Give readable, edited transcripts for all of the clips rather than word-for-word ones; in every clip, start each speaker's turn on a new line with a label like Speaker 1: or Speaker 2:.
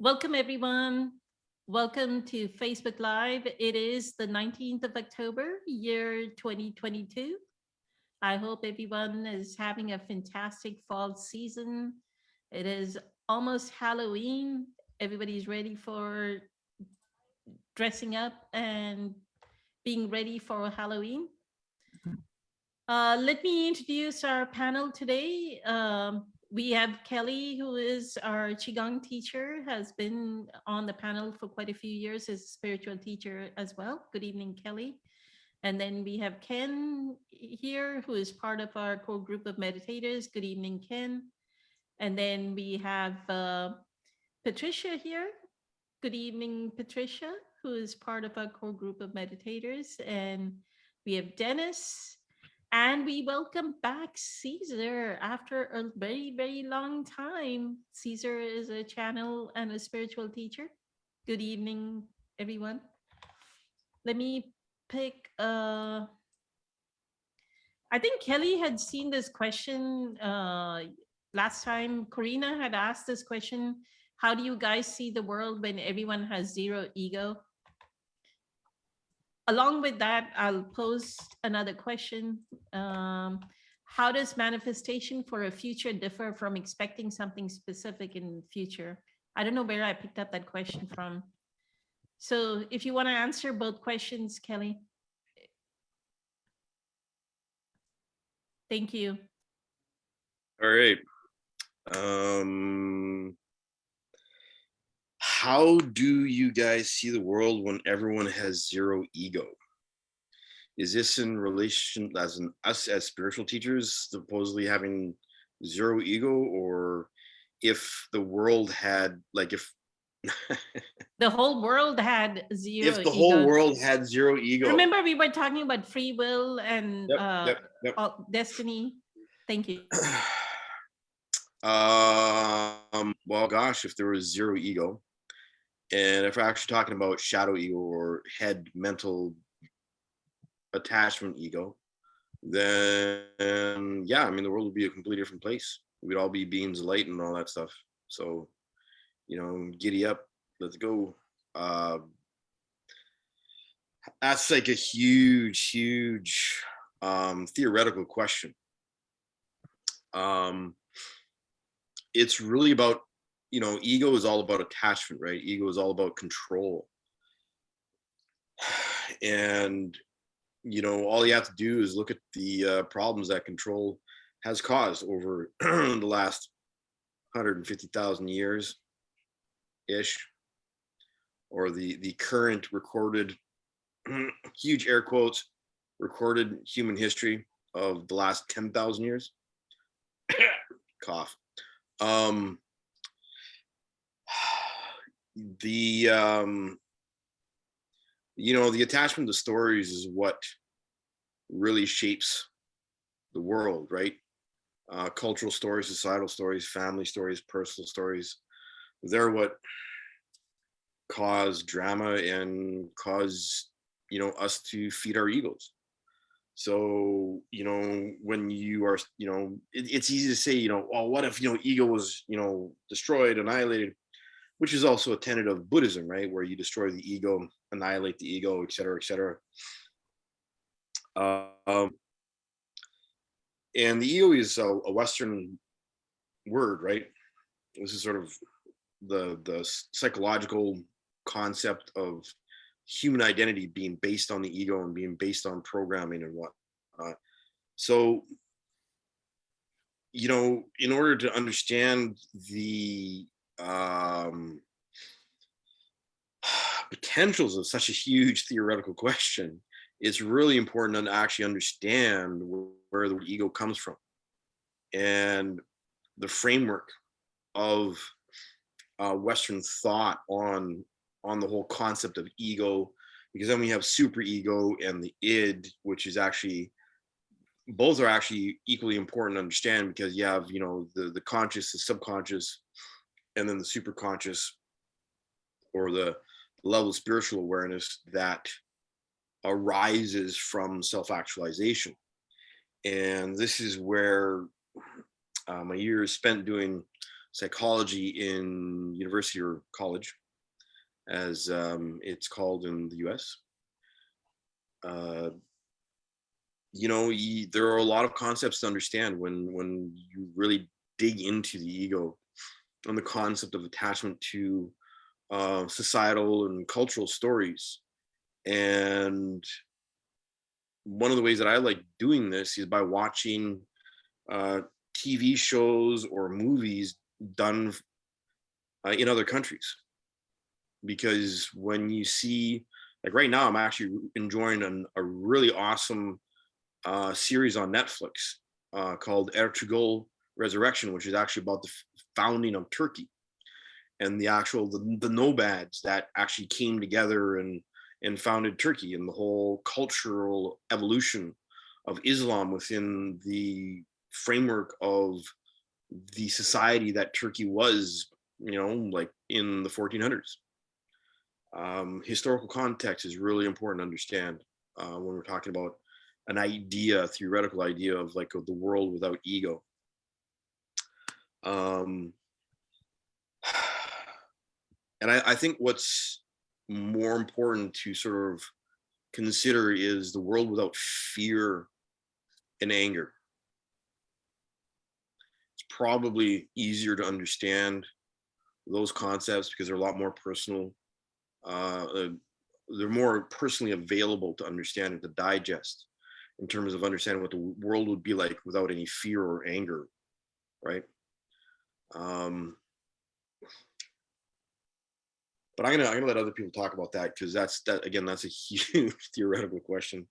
Speaker 1: Welcome, everyone. Welcome to Facebook Live. It is the 19th of October, year 2022. I hope everyone is having a fantastic fall season. It is almost Halloween. Everybody's ready for dressing up and being ready for Halloween. Let me introduce our panel today. We have Kelly, who is our Qigong teacher, has been on the panel for quite a few years as a spiritual teacher as well. Good evening, Kelly. And then we have Ken here, who is part of our core group of meditators. Good evening, Ken. And then we have Patricia here. Good evening, Patricia, who is part of our core group of meditators. And we have Dennis. And we welcome back Caesar after a very, very long time. Caesar is a channel and a spiritual teacher. Good evening, everyone. Let me pick I think Kelly had seen this question last time. Corina had asked this question. How do you guys see the world when everyone has zero ego? Along with that, I'll pose another question. How does manifestation for a future differ from expecting something specific in the future? I don't know where I picked up that question from. So if you want to answer both questions, Kelly. Thank you.
Speaker 2: All right. How do you guys see the world when everyone has zero ego? Is this in relation us as spiritual teachers supposedly having zero ego, or if the world had if
Speaker 1: the whole world had zero
Speaker 2: if the
Speaker 1: ego.
Speaker 2: whole world had zero ego?
Speaker 1: Remember, we were talking about free will and
Speaker 2: Yep.
Speaker 1: destiny. Thank you.
Speaker 2: Well, gosh, if there was zero ego, and if we're actually talking about shadow ego or head mental attachment ego, then yeah, I mean, the world would be a completely different place. We'd all be beings of light and all that stuff. So, giddy up, let's go. That's like a huge theoretical question. It's really about, ego is all about attachment, right? Ego is all about control. And all you have to do is look at the problems that control has caused over the last 150,000 years ish, or the current recorded huge air quotes recorded human history of the last 10,000 years. Cough. The the attachment to stories is what really shapes the world, right? Cultural stories, societal stories, family stories, personal stories. They're what cause drama and cause, us to feed our egos. So, when you are, it's easy to say, well, what if, ego was, destroyed, annihilated, which is also a tenet of Buddhism, right? Where you destroy the ego, annihilate the ego, et cetera, et cetera. And the ego is a Western word, right? This is sort of the psychological concept of human identity being based on the ego and being based on programming and whatnot. So, in order to understand the potentials of such a huge theoretical question, it's really important to actually understand where the ego comes from and the framework of Western thought on the whole concept of ego, because then we have super ego and the id, which is actually, both are actually equally important to understand, because you have, the conscious, the subconscious, and then the super conscious, or the level of spiritual awareness that arises from self-actualization. And this is where my years spent doing psychology in university or college, as it's called in the US. There are a lot of concepts to understand when you really dig into the ego and the concept of attachment to societal and cultural stories. And one of the ways that I like doing this is by watching TV shows or movies done in other countries. Because when you see, like right now, I'm actually enjoying a really awesome series on Netflix called Ertugrul Resurrection, which is actually about the founding of Turkey and the nomads that actually came together and founded Turkey, and the whole cultural evolution of Islam within the framework of the society that Turkey was, like in the 1400s. Historical context is really important to understand when we're talking about an idea, a theoretical idea of like of the world without ego. And I think what's more important to sort of consider is the world without fear and anger. It's probably easier to understand those concepts because they're a lot more personal. They're more personally available to understand and to digest in terms of understanding what the world would be like without any fear or anger, right? But I'm gonna let other people talk about that because that's a huge theoretical question.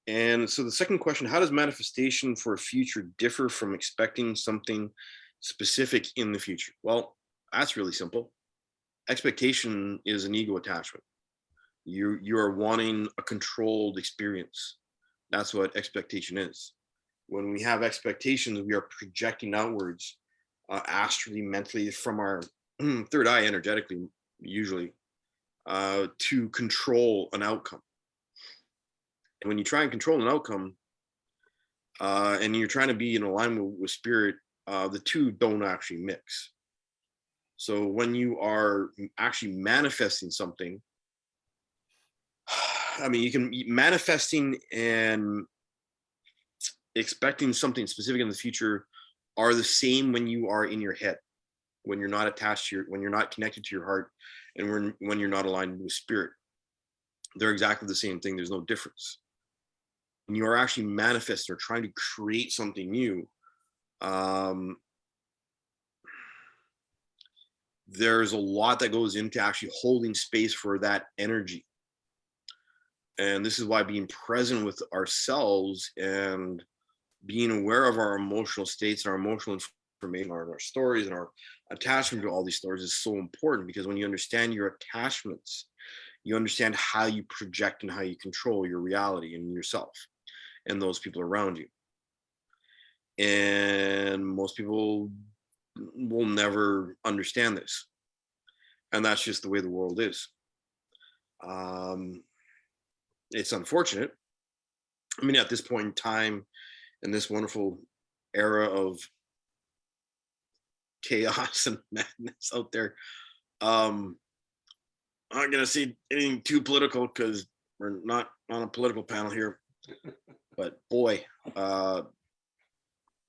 Speaker 2: And so the second question: how does manifestation for a future differ from expecting something specific in the future? Well, that's really simple. Expectation is an ego attachment. You are wanting a controlled experience. That's what expectation is. When we have expectations, we are projecting outwards, astrally, mentally, from our third eye, energetically, usually, to control an outcome. And when you try and control an outcome, and you're trying to be in alignment with spirit, the two don't actually mix. So when you are actually manifesting something, I mean, you can manifesting and expecting something specific in the future are the same when you are in your head, when you're not attached to when you're not connected to your heart, and when you're not aligned with spirit. They're exactly the same thing. There's no difference. When you are actually manifesting or trying to create something new, there's a lot that goes into actually holding space for that energy. And this is why being present with ourselves and being aware of our emotional states and our emotional information, our stories and our attachment to all these stories is so important, because when you understand your attachments, you understand how you project and how you control your reality and yourself and those people around you. And most people will never understand this. And that's just the way the world is. It's unfortunate. I mean, at this point in time, in this wonderful era of chaos and madness out there, I'm not going to say anything too political because we're not on a political panel here. But boy,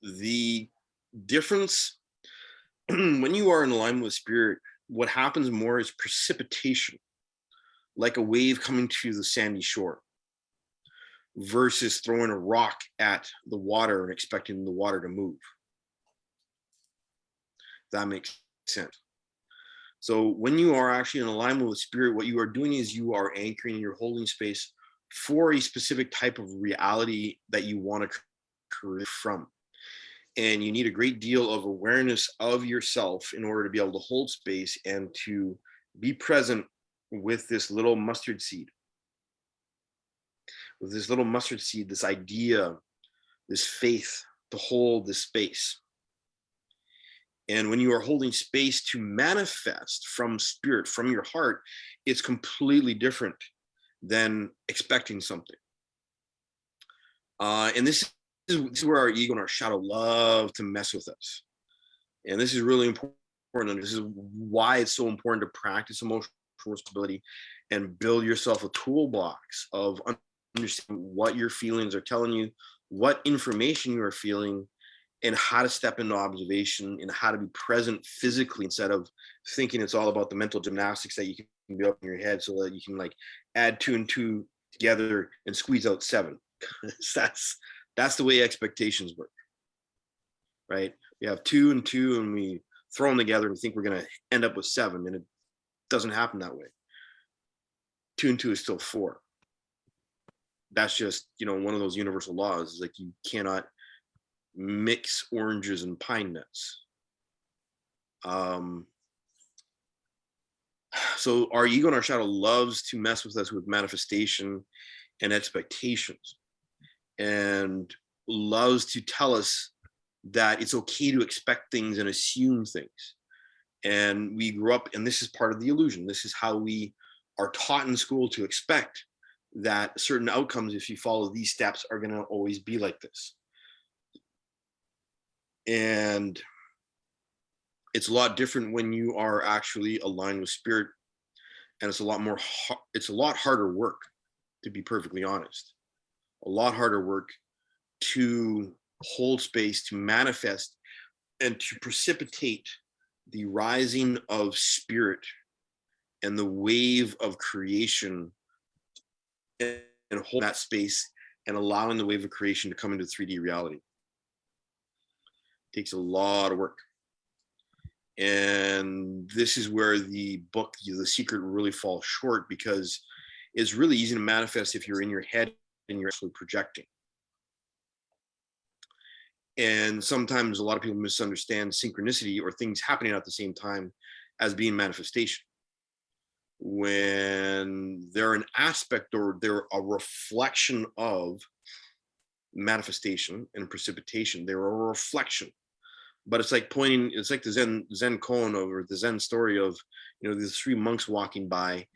Speaker 2: the difference when you are in alignment with spirit, what happens more is precipitation, like a wave coming to the sandy shore, versus throwing a rock at the water and expecting the water to move. That makes sense. So when you are actually in alignment with spirit, what you are doing is you are anchoring, you're holding space for a specific type of reality that you want to create from. And you need a great deal of awareness of yourself in order to be able to hold space and to be present with this little mustard seed. With this little mustard seed, this idea, this faith to hold this space. And when you are holding space to manifest from spirit, from your heart, it's completely different than expecting something. And this this is where our ego and our shadow love to mess with us. And this is really important. And this is why it's so important to practice emotional stability and build yourself a toolbox of understanding what your feelings are telling you, what information you are feeling, and how to step into observation and how to be present physically instead of thinking it's all about the mental gymnastics that you can do up in your head so that you can like add 2 and 2 together and squeeze out 7. That's the way expectations work, right? We have 2 and 2 and we throw them together and we think we're going to end up with 7, and it doesn't happen that way. 2 and 2 is still 4. That's just, one of those universal laws. Like, you cannot mix oranges and pine nuts. So our ego and our shadow loves to mess with us with manifestation and expectations, and loves to tell us that it's okay to expect things and assume things. And we grew up, and this is part of the illusion. This is how we are taught in school to expect that certain outcomes, if you follow these steps, are going to always be like this. And it's a lot different when you are actually aligned with spirit, and it's a lot harder work, to be perfectly honest. A lot harder work to hold space, to manifest, and to precipitate the rising of spirit and the wave of creation, and hold that space and allowing the wave of creation to come into 3D reality. It takes a lot of work. And this is where the book, The Secret, really falls short, because it's really easy to manifest if you're in your head and you're actually projecting. And sometimes a lot of people misunderstand synchronicity or things happening at the same time as being manifestation, when they're an aspect or they're a reflection of manifestation and precipitation. They're a reflection. But it's like the Zen koan, or the Zen story of, these 3 monks walking by,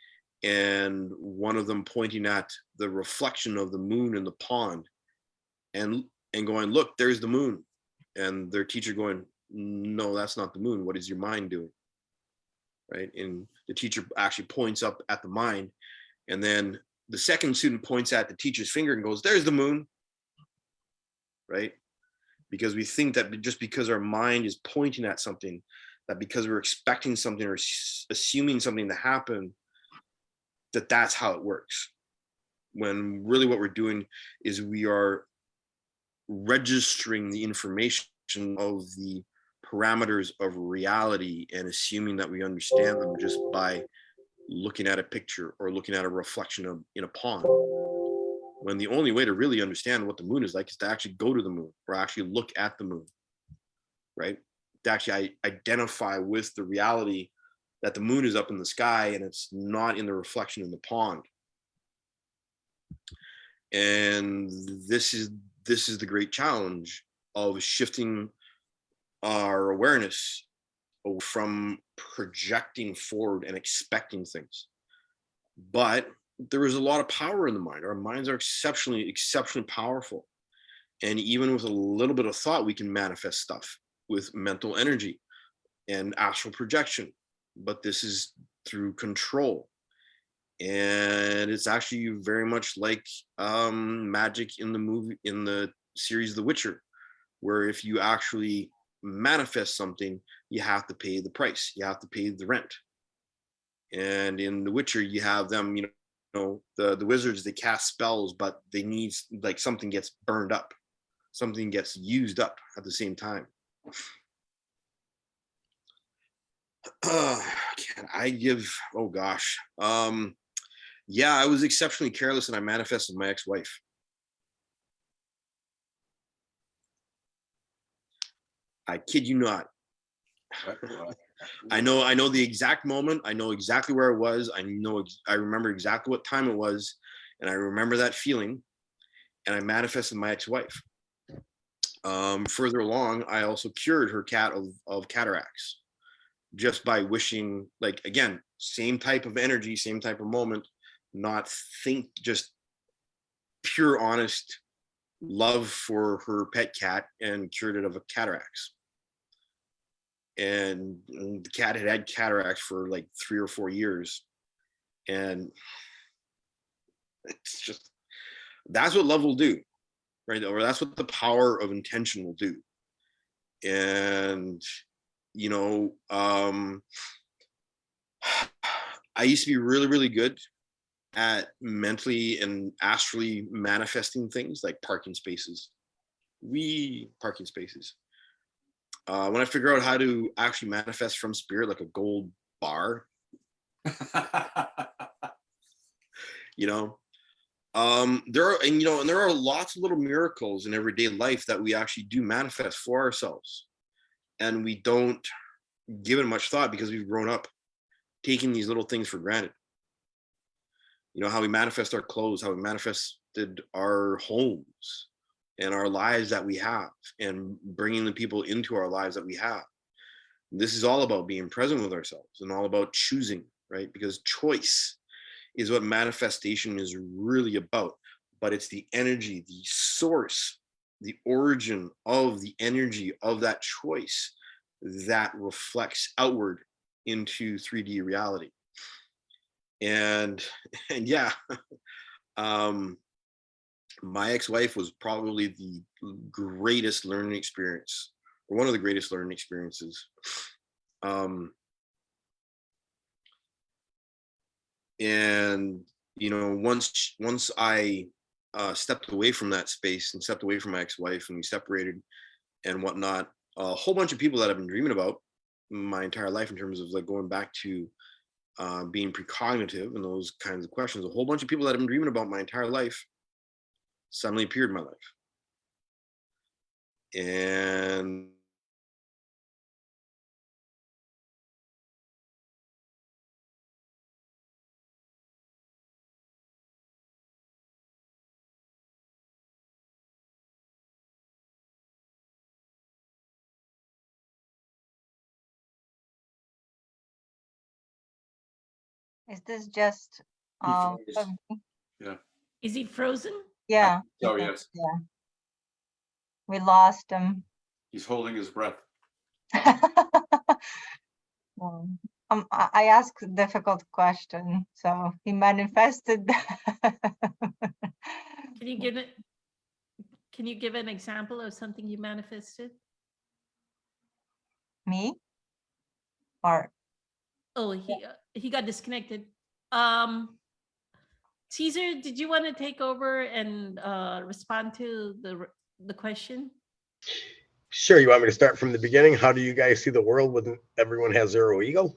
Speaker 2: and one of them pointing at the reflection of the moon in the pond and going, "Look, there's the moon." And their teacher going, "No, that's not the moon. What is your mind doing?" Right? And the teacher actually points up at the mind, and then the second student points at the teacher's finger and goes, "There's the moon." Right? Because we think that just because our mind is pointing at something, that because we're expecting something or assuming something to happen, that's how it works. When really what we're doing is we are registering the information of the parameters of reality and assuming that we understand them just by looking at a picture or looking at a reflection in a pond. When the only way to really understand what the moon is like is to actually go to the moon, or actually look at the moon, right? To actually identify with the reality that the moon is up in the sky and it's not in the reflection in the pond. And this is the great challenge of shifting our awareness from projecting forward and expecting things. But there is a lot of power in the mind. Our minds are exceptionally powerful. And even with a little bit of thought, we can manifest stuff with mental energy and astral projection. But this is through control. And it's actually very much like magic in the series The Witcher, where if you actually manifest something, you have to pay the price. You have to pay the rent. And in The Witcher, you have them, the wizards, they cast spells, but they need, like, something gets burned up, something gets used up at the same time. Can I give, oh gosh. Yeah, I was exceptionally careless and I manifested my ex-wife. I kid you not. I know the exact moment. I know exactly where I was. I remember exactly what time it was, and I remember that feeling, and I manifested my ex-wife. Further along, I also cured her cat of cataracts just by wishing, like, again, same type of energy, same type of moment, just pure honest love for her pet cat and cured it of a cataracts. And the cat had had cataracts for like 3 or 4 years. And it's just, that's what love will do, right? Or that's what the power of intention will do. And, you know, I used to be really, really good at mentally and astrally manifesting things like parking spaces. Parking spaces. When I figure out how to actually manifest from spirit, like a gold bar, you know, there are, and you know, and there are lots of little miracles in everyday life that we actually do manifest for ourselves, and we don't give it much thought because we've grown up taking these little things for granted. You know, how we manifest our clothes, how we manifested our homes and our lives that we have, and bringing the people into our lives that we have. This is all about being present with ourselves and all about choosing, right? Because choice is what manifestation is really about. But it's the energy, the source, the origin of the energy of that choice that reflects outward into 3D reality. And yeah, my ex-wife was probably the greatest learning experience, or one of the greatest learning experiences. And you know, once I stepped away from that space and stepped away from my ex-wife, and we separated and whatnot, a whole bunch of people that I've been dreaming about my entire life in terms of like going back to being precognitive and those kinds of questions, a whole bunch of people that I've been dreaming about my entire life suddenly appeared in my life. And
Speaker 3: Is this just
Speaker 4: He froze.
Speaker 3: for me?
Speaker 4: Yeah.
Speaker 1: Is he frozen?
Speaker 3: Yeah.
Speaker 4: Oh,
Speaker 3: I think,
Speaker 4: yes.
Speaker 3: Yeah. We lost him.
Speaker 4: He's holding his breath.
Speaker 3: I asked a difficult question, so he manifested.
Speaker 1: Can you give it? Can you give an example of something you manifested?
Speaker 3: Me? Or
Speaker 1: Oh, he got disconnected. Caesar, did you want to take over and respond to the question?
Speaker 5: Sure. You want me to start from the beginning? How do you guys see the world when everyone has zero ego?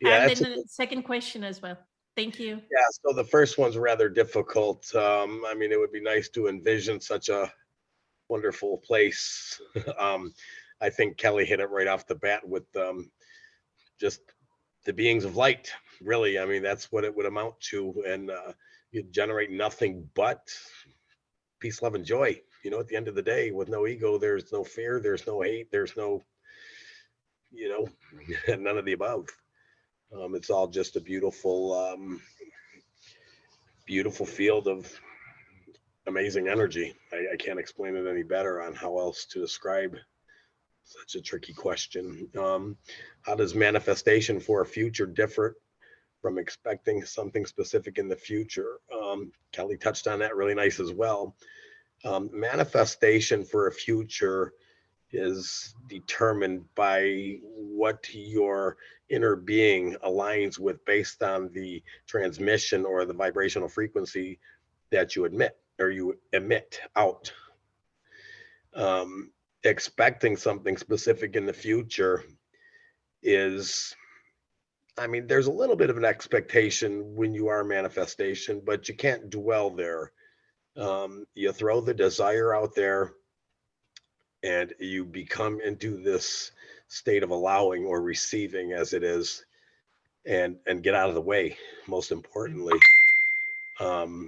Speaker 5: Yeah,
Speaker 1: And
Speaker 5: that's
Speaker 1: then the second question as well. Thank you.
Speaker 5: yeah. So the first one's rather difficult. I mean, it would be nice to envision such a wonderful place. I think Kelly hit it right off the bat with just the beings of light. Really, I mean, that's what it would amount to, and you'd generate nothing but peace, love, and joy. You know, at the end of the day, with no ego, there's no fear, there's no hate, there's no, you know, none of the above. It's all just a beautiful, beautiful field of amazing energy. I can't explain it any better on how else to describe such a tricky question. How does manifestation for a future differ from expecting something specific in the future? Kelly touched on that really nice as well. Manifestation for a future is determined by what your inner being aligns with based on the transmission or the vibrational frequency that you emit out. Expecting something specific in the future is, I mean, there's a little bit of an expectation when you are manifestation, but you can't dwell there. You throw the desire out there and you become into this state of allowing or receiving as it is, and get out of the way, most importantly. I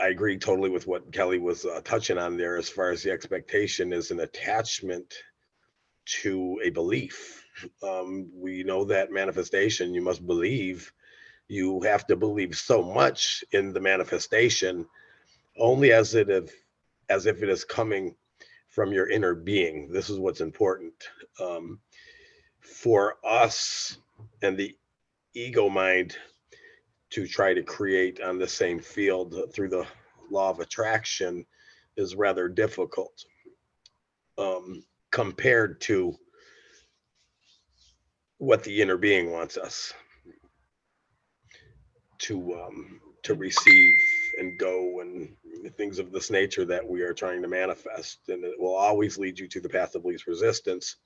Speaker 5: agree totally with what Kelly was touching on there, as far as the expectation is an attachment to a belief. We know that manifestation, you must believe You have to believe so much in the manifestation only as if it is coming from your inner being. This is what's important. For us and the ego mind to try to create on the same field through the law of attraction is rather difficult compared to what the inner being wants us to receive and go, and things of this nature that we are trying to manifest. And it will always lead you to the path of least resistance.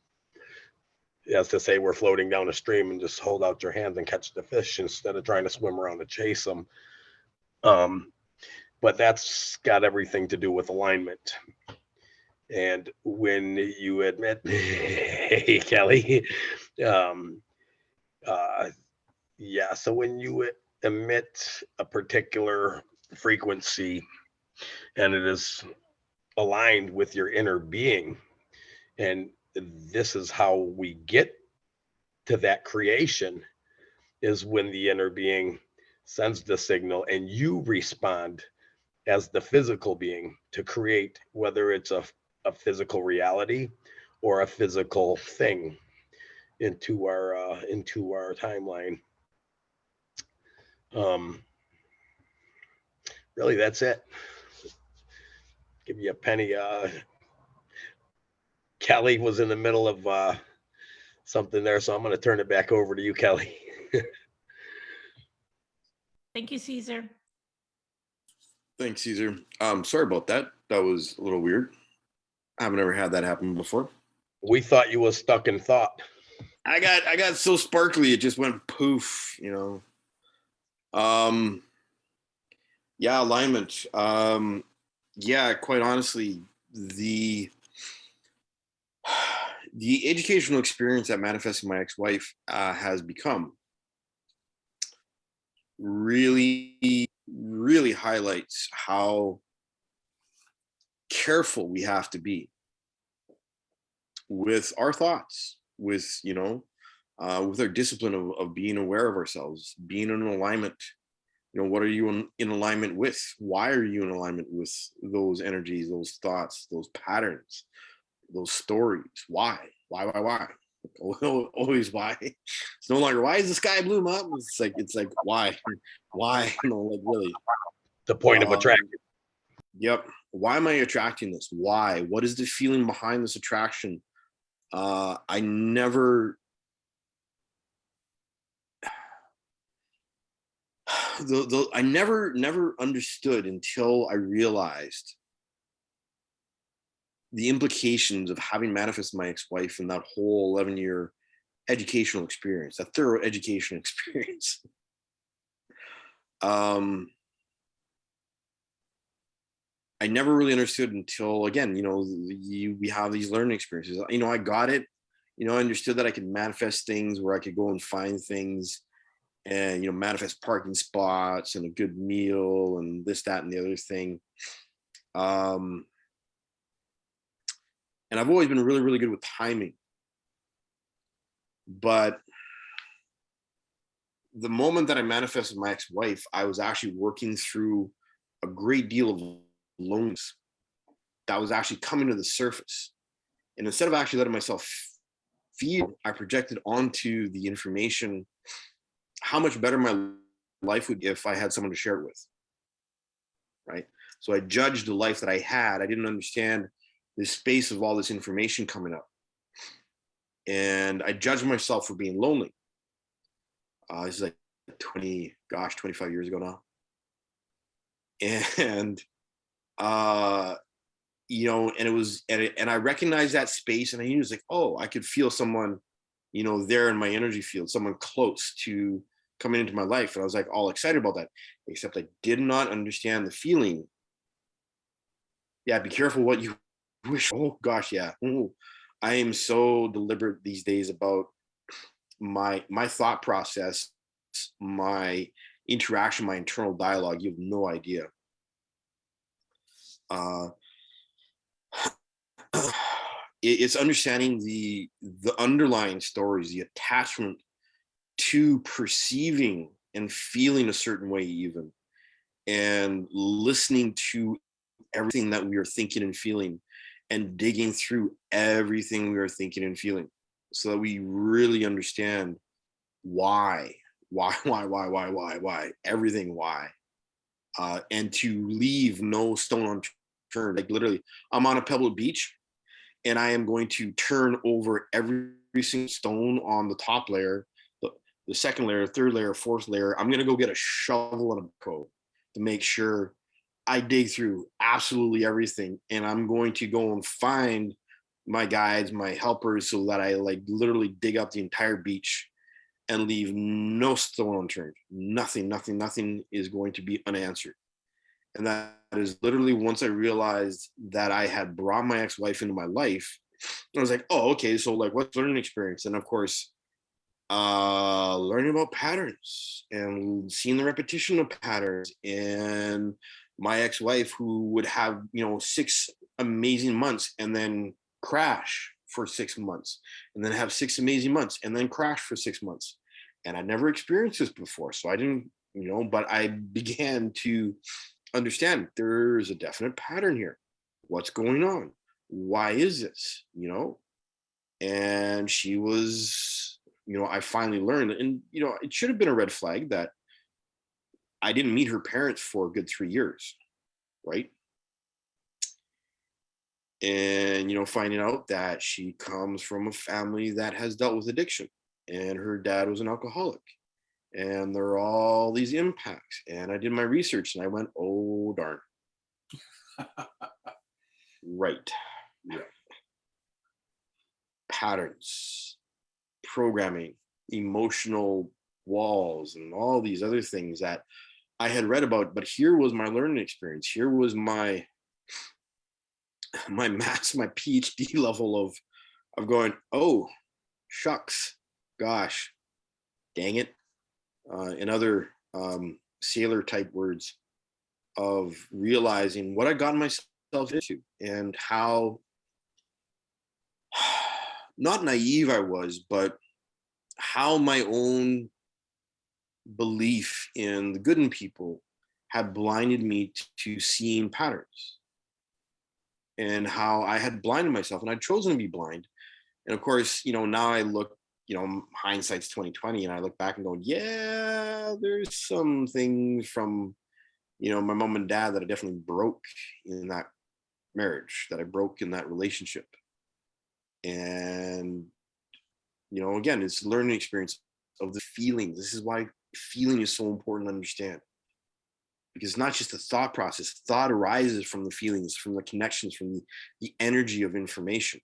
Speaker 5: As to say, we're floating down a stream and just hold out your hands and catch the fish instead of trying to swim around to chase them. But that's got everything to do with alignment. And when you admit, hey, Kelly, yeah, so when you emit a particular frequency and it is aligned with your inner being, and this is how we get to that creation, is when the inner being sends the signal and you respond as the physical being to create, whether it's a physical reality or a physical thing into our timeline. Really, that's it. Give you a penny. Kelly was in the middle of something there, so I'm going to turn it back over to you, Kelly.
Speaker 1: Thank you, Caesar.
Speaker 2: Thanks, Caesar. Sorry about that. That was a little weird. I haven't ever had that happen before.
Speaker 5: We thought you was stuck in thought.
Speaker 2: I got so sparkly, it just went poof, you know. Yeah, alignment. Yeah, quite honestly, the educational experience that Manifesting My Ex-Wife has become really highlights how careful we have to be with our thoughts, with, you know, with our discipline of being aware of ourselves, being in alignment. You know, what are you in alignment with? Why are you in alignment with those energies, those thoughts, those patterns, those stories? Why? Always why. It's no longer why is the sky blue, Mom? It's like why? You know, like really.
Speaker 5: The point of attraction.
Speaker 2: Yep. Why am I attracting this? Why? What is the feeling behind this attraction? I never understood until I realized the implications of having manifested my ex-wife and that whole 11-year educational experience, that thorough education experience. I never really understood until, again, you know, we have these learning experiences. You know, I got it. You know, I understood that I could manifest things where I could go and find things and, you know, manifest parking spots and a good meal and this, that, and the other thing. And I've always been really good with timing. But the moment that I manifested my ex-wife, I was actually working through a great deal of loneliness that was actually coming to the surface. And instead of actually letting myself feel, I projected onto the information how much better my life would be if I had someone to share it with, right? So I judged the life that I had. I didn't understand the space of all this information coming up. And I judged myself for being lonely. This is like 25 years ago now. And, you know, and it was, and I recognized that space, and I knew it was like, oh, I could feel someone, you know, there in my energy field, someone close to coming into my life. And I was like all excited about that, except I did not understand the feeling. Yeah, be careful what you wish. Oh gosh, yeah. Ooh. I am so deliberate these days about my thought process, my interaction, my internal dialogue. You have no idea. It's understanding the underlying stories, the attachment to perceiving and feeling a certain way even, and listening to everything that we are thinking and feeling, and digging through everything we are thinking and feeling, so that we really understand why, everything why, and to leave no stone unturned. Like literally, I'm on a pebbled beach, and I am going to turn over every single stone on the top layer, the second layer, third layer, fourth layer. I'm gonna go get a shovel and a hoe to make sure I dig through absolutely everything, and I'm going to go and find my guides, my helpers, so that I like literally dig up the entire beach and leave no stone unturned. Nothing is going to be unanswered. And that is literally, once I realized that I had brought my ex-wife into my life, I was like, oh, okay, so like what's learning experience? And of course, learning about patterns and seeing the repetition of patterns. And my ex-wife, who would have 6 amazing months and then crash for 6 months, and then have 6 amazing months and then crash for 6 months. And I never experienced this before, so I didn't, but I began to understand there's a definite pattern here. What's going on? Why is this? And she was, I finally learned, and it should have been a red flag that I didn't meet her parents for a good 3 years, right? And finding out that she comes from a family that has dealt with addiction, and her dad was an alcoholic, and there are all these impacts. And I did my research, and I went, oh darn. Right. Yeah. Patterns, programming, emotional walls, and all these other things that I had read about. But here was my learning experience. Here was my PhD level of going, oh shucks, gosh, dang it, in other sailor type words, of realizing what I got myself into, and how not naive I was, but how my own belief in the good in people had blinded me to seeing patterns, and how I had blinded myself, and I'd chosen to be blind. And of course, now I look, hindsight's 2020, and I look back and go, yeah, there's some things from, my mom and dad that I definitely broke in that marriage, that I broke in that relationship. And, again, it's learning experience of the feelings. This is why feeling is so important to understand, because it's not just the thought process. Thought arises from the feelings, from the connections, from the energy of information.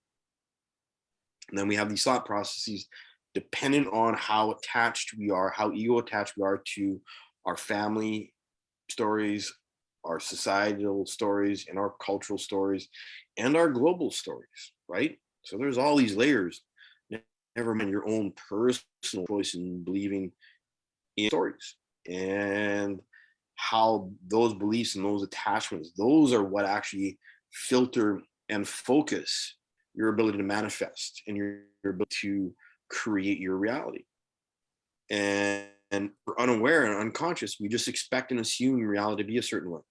Speaker 2: And then we have these thought processes dependent on how attached we are, how ego attached we are to our family stories, our societal stories, and our cultural stories, and our global stories, right? So there's all these layers, never mind your own personal choice in believing in stories, and how those beliefs and those attachments, those are what actually filter and focus your ability to manifest and your ability to create your reality. And we're unaware and unconscious, we just expect and assume reality to be a certain way.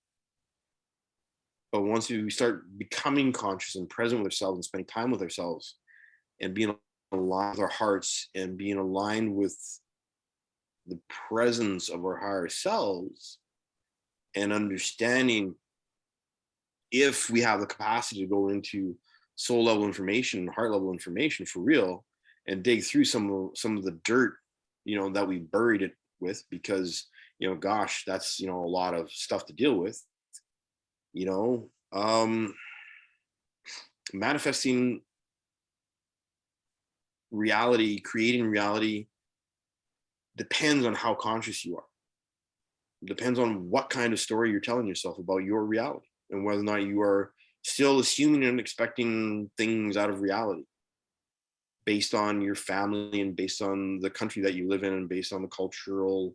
Speaker 2: But once we start becoming conscious and present with ourselves and spending time with ourselves, and being aligned with our hearts, and being aligned with the presence of our higher selves, and understanding if we have the capacity to go into soul level information, heart level information for real, and dig through some of the dirt, that we buried it with, because, gosh, that's, a lot of stuff to deal with, manifesting reality, creating reality depends on how conscious you are. It depends on what kind of story you're telling yourself about your reality, and whether or not you are still assuming and expecting things out of reality based on your family, and based on the country that you live in, and based on the cultural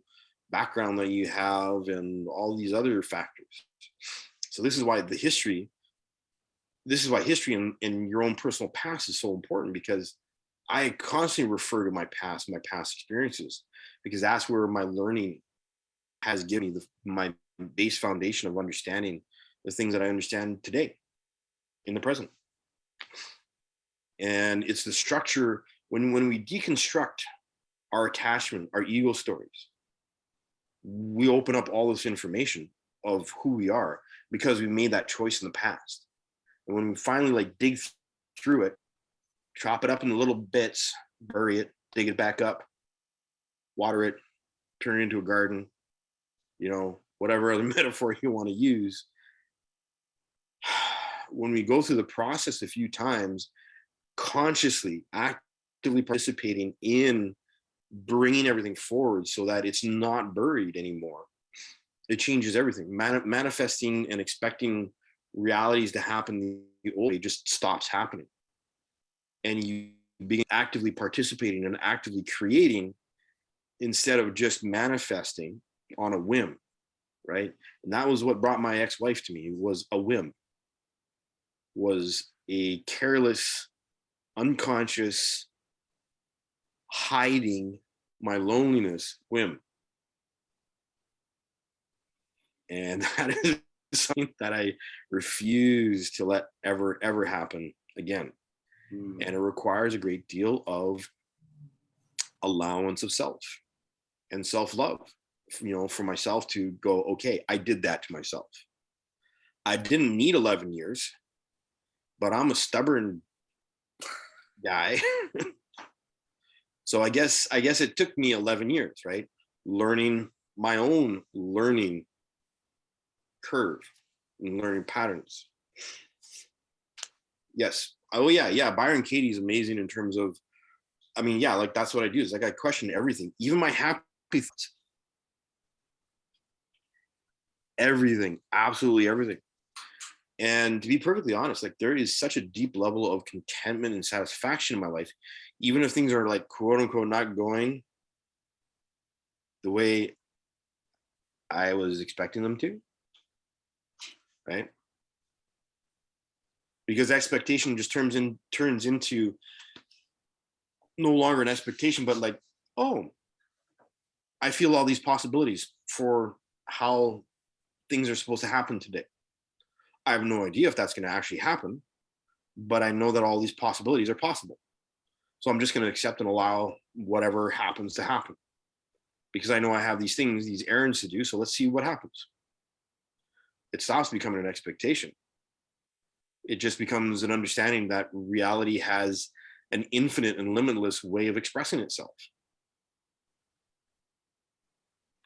Speaker 2: background that you have, and all these other factors. So this is why history and your own personal past is so important, because I constantly refer to my past experiences, because that's where my learning has given me my base foundation of understanding the things that I understand today in the present. And it's the structure when we deconstruct our attachment, our ego stories, we open up all this information of who we are because we made that choice in the past. And when we finally like dig through it, chop it up into little bits, bury it, dig it back up, water it, turn it into a garden, you know, whatever other metaphor you want to use. When we go through the process a few times, consciously, actively participating in bringing everything forward so that it's not buried anymore, it changes everything. Manifesting and expecting realities to happen the old way just stops happening. And you begin actively participating and actively creating instead of just manifesting on a whim, right? And that was what brought my ex-wife to me, was a whim, was a careless, unconscious, hiding my loneliness whim. And that is something that I refuse to let ever happen again. And it requires a great deal of allowance of self and self-love, you know, for myself to go, okay, I did that to myself. I didn't need 11 years, but I'm a stubborn guy. So I guess it took me 11 years, right? Learning my own learning curve and learning patterns. Yes. Oh yeah. Byron Katie is amazing in terms of, I mean, yeah, like that's what I do. Is like I question everything, even my happy thoughts. Everything, absolutely everything. And to be perfectly honest, like there is such a deep level of contentment and satisfaction in my life, even if things are like quote unquote not going the way I was expecting them to, right? Because expectation just turns into no longer an expectation, but like, oh, I feel all these possibilities for how things are supposed to happen today. I have no idea if that's going to actually happen, but I know that all these possibilities are possible. So I'm just going to accept and allow whatever happens to happen, because I know I have these things, these errands to do. So let's see what happens. It stops becoming an expectation. It just becomes an understanding that reality has an infinite and limitless way of expressing itself.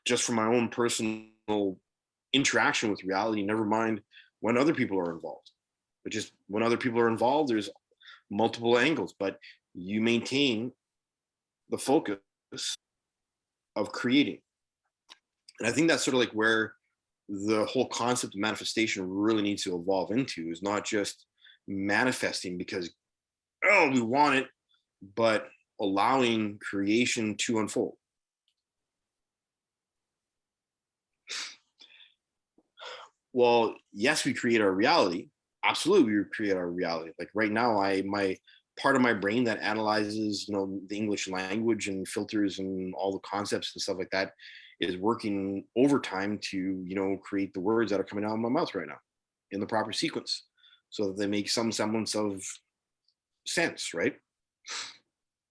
Speaker 2: Just from my own personal interaction with reality, never mind when other people are involved. But just when other people are involved, there's multiple angles, but you maintain the focus of creating. And I think that's sort of like where the whole concept of manifestation really needs to evolve into, is not just manifesting because, oh, we want it, but allowing creation to unfold. Well, yes, we create our reality. Absolutely, we create our reality. Like right now, my part of my brain that analyzes, you know, the English language and filters and all the concepts and stuff like that is working overtime to, you know, create the words that are coming out of my mouth right now in the proper sequence so that they make some semblance of sense, right?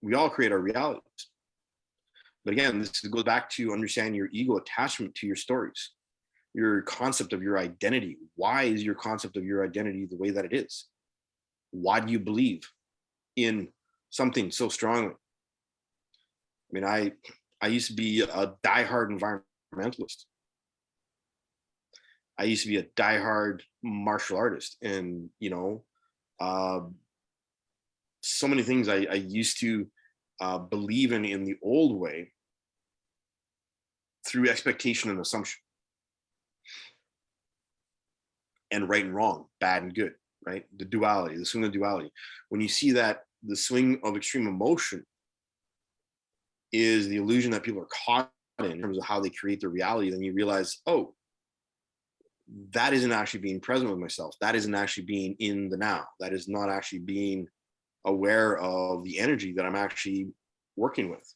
Speaker 2: We all create our realities. But again, this goes back to understanding your ego attachment to your stories, your concept of your identity. Why is your concept of your identity the way that it is? Why do you believe in something so strongly? I mean, I used to be a diehard environmentalist. I used to be a diehard martial artist, and you know, so many things I used to believe in the old way through expectation and assumption, and right and wrong, bad and good, right? The duality, the swing of duality. When you see that the swing of extreme emotion is the illusion that people are caught in terms of how they create their reality, then you realize, oh, that isn't actually being present with myself. That isn't actually being in the now. That is not actually being aware of the energy that I'm actually working with.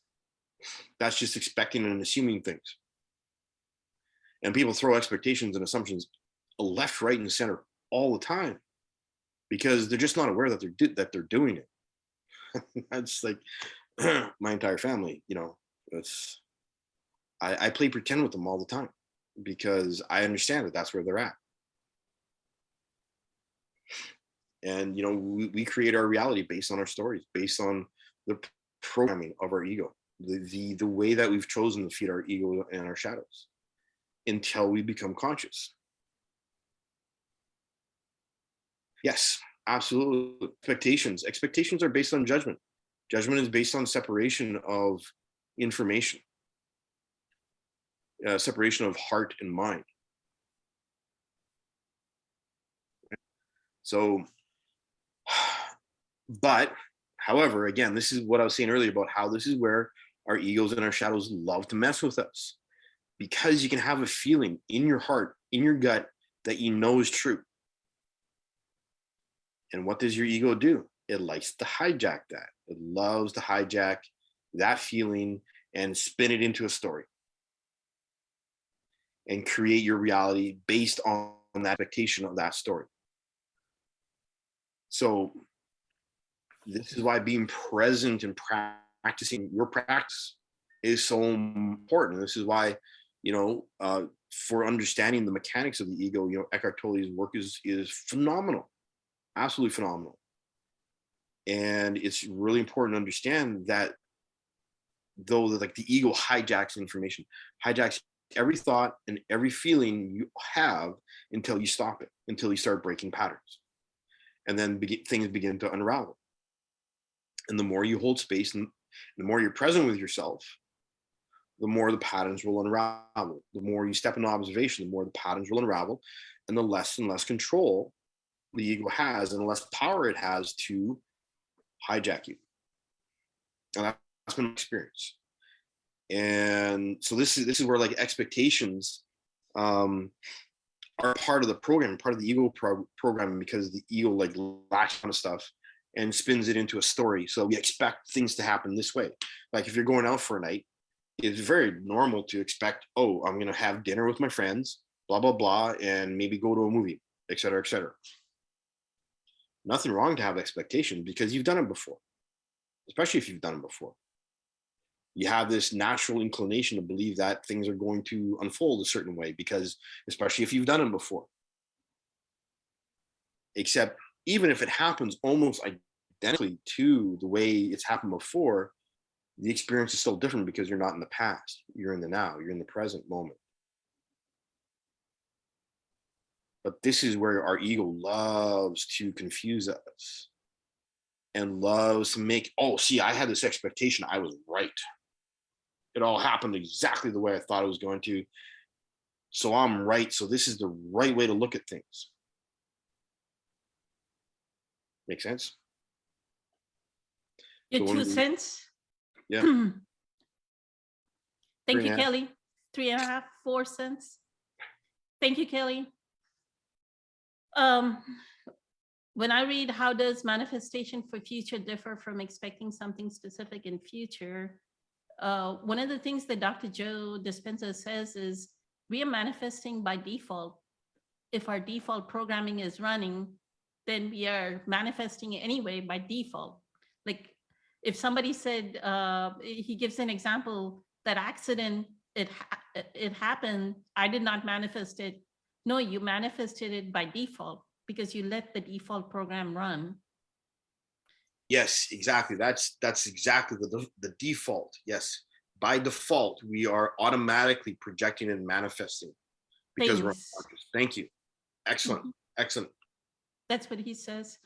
Speaker 2: That's just expecting and assuming things. And people throw expectations and assumptions left, right, and center all the time because they're just not aware that they're doing it. That's like my entire family, you know. It's I play pretend with them all the time because I understand that that's where they're at. And you know, we create our reality based on our stories, based on the programming of our ego, the way that we've chosen to feed our ego and our shadows until we become conscious. Yes, absolutely. Expectations are based on judgment. Judgment is based on separation of information, separation of heart and mind. So, but however, again, this is what I was saying earlier about how this is where our egos and our shadows love to mess with us, because you can have a feeling in your heart, in your gut, that you know is true. And what does your ego do? It likes to hijack that. It loves to hijack that feeling and spin it into a story and create your reality based on that expectation of that story. So this is why being present and practicing your practice is so important. This is why, you know, for understanding the mechanics of the ego, you know, Eckhart Tolle's work is phenomenal, absolutely phenomenal. And it's really important to understand that though like the ego hijacks information, hijacks every thought and every feeling you have until you stop it, until you start breaking patterns. And then things begin to unravel. And the more you hold space and the more you're present with yourself, the more the patterns will unravel. The more you step into observation, the more the patterns will unravel, and the less and less control the ego has and the less power it has to hijack you. And that's been my experience. And so this is where like expectations are part of the program, part of the ego programming, because the ego like latches on stuff and spins it into a story. So we expect things to happen this way. Like if you're going out for a night, it's very normal to expect, oh, I'm going to have dinner with my friends, blah, blah, blah, and maybe go to a movie, et cetera, et cetera. Nothing wrong to have expectations because you've done it before, especially if you've done it before. You have this natural inclination to believe that things are going to unfold a certain way because, especially if you've done it before. Except even if it happens almost identically to the way it's happened before, the experience is still different because you're not in the past. You're in the now. You're in the present moment. But this is where our ego loves to confuse us and loves to make, oh, see, I had this expectation. I was right. It all happened exactly the way I thought it was going to. So I'm right. So this is the right way to look at things. Make sense?
Speaker 1: Your
Speaker 2: So
Speaker 1: 2 cents.
Speaker 2: Yeah.
Speaker 1: Thank you,
Speaker 2: 3.5.
Speaker 1: Kelly. 3.5, 4 cents. Thank you, Kelly. When I read how does manifestation for future differ from expecting something specific in future, one of the things that Dr. Joe Dispenza says is we are manifesting by default. If our default programming is running, then we are manifesting anyway by default. Like if somebody said, he gives an example, that accident, it happened, I did not manifest it. No, you manifested it by default because you let the default program run.
Speaker 2: Yes, exactly. That's exactly the default. Yes. By default, we are automatically projecting and manifesting because we're
Speaker 1: Things.
Speaker 2: unconscious. Thank you. Excellent. Excellent.
Speaker 1: That's what he says.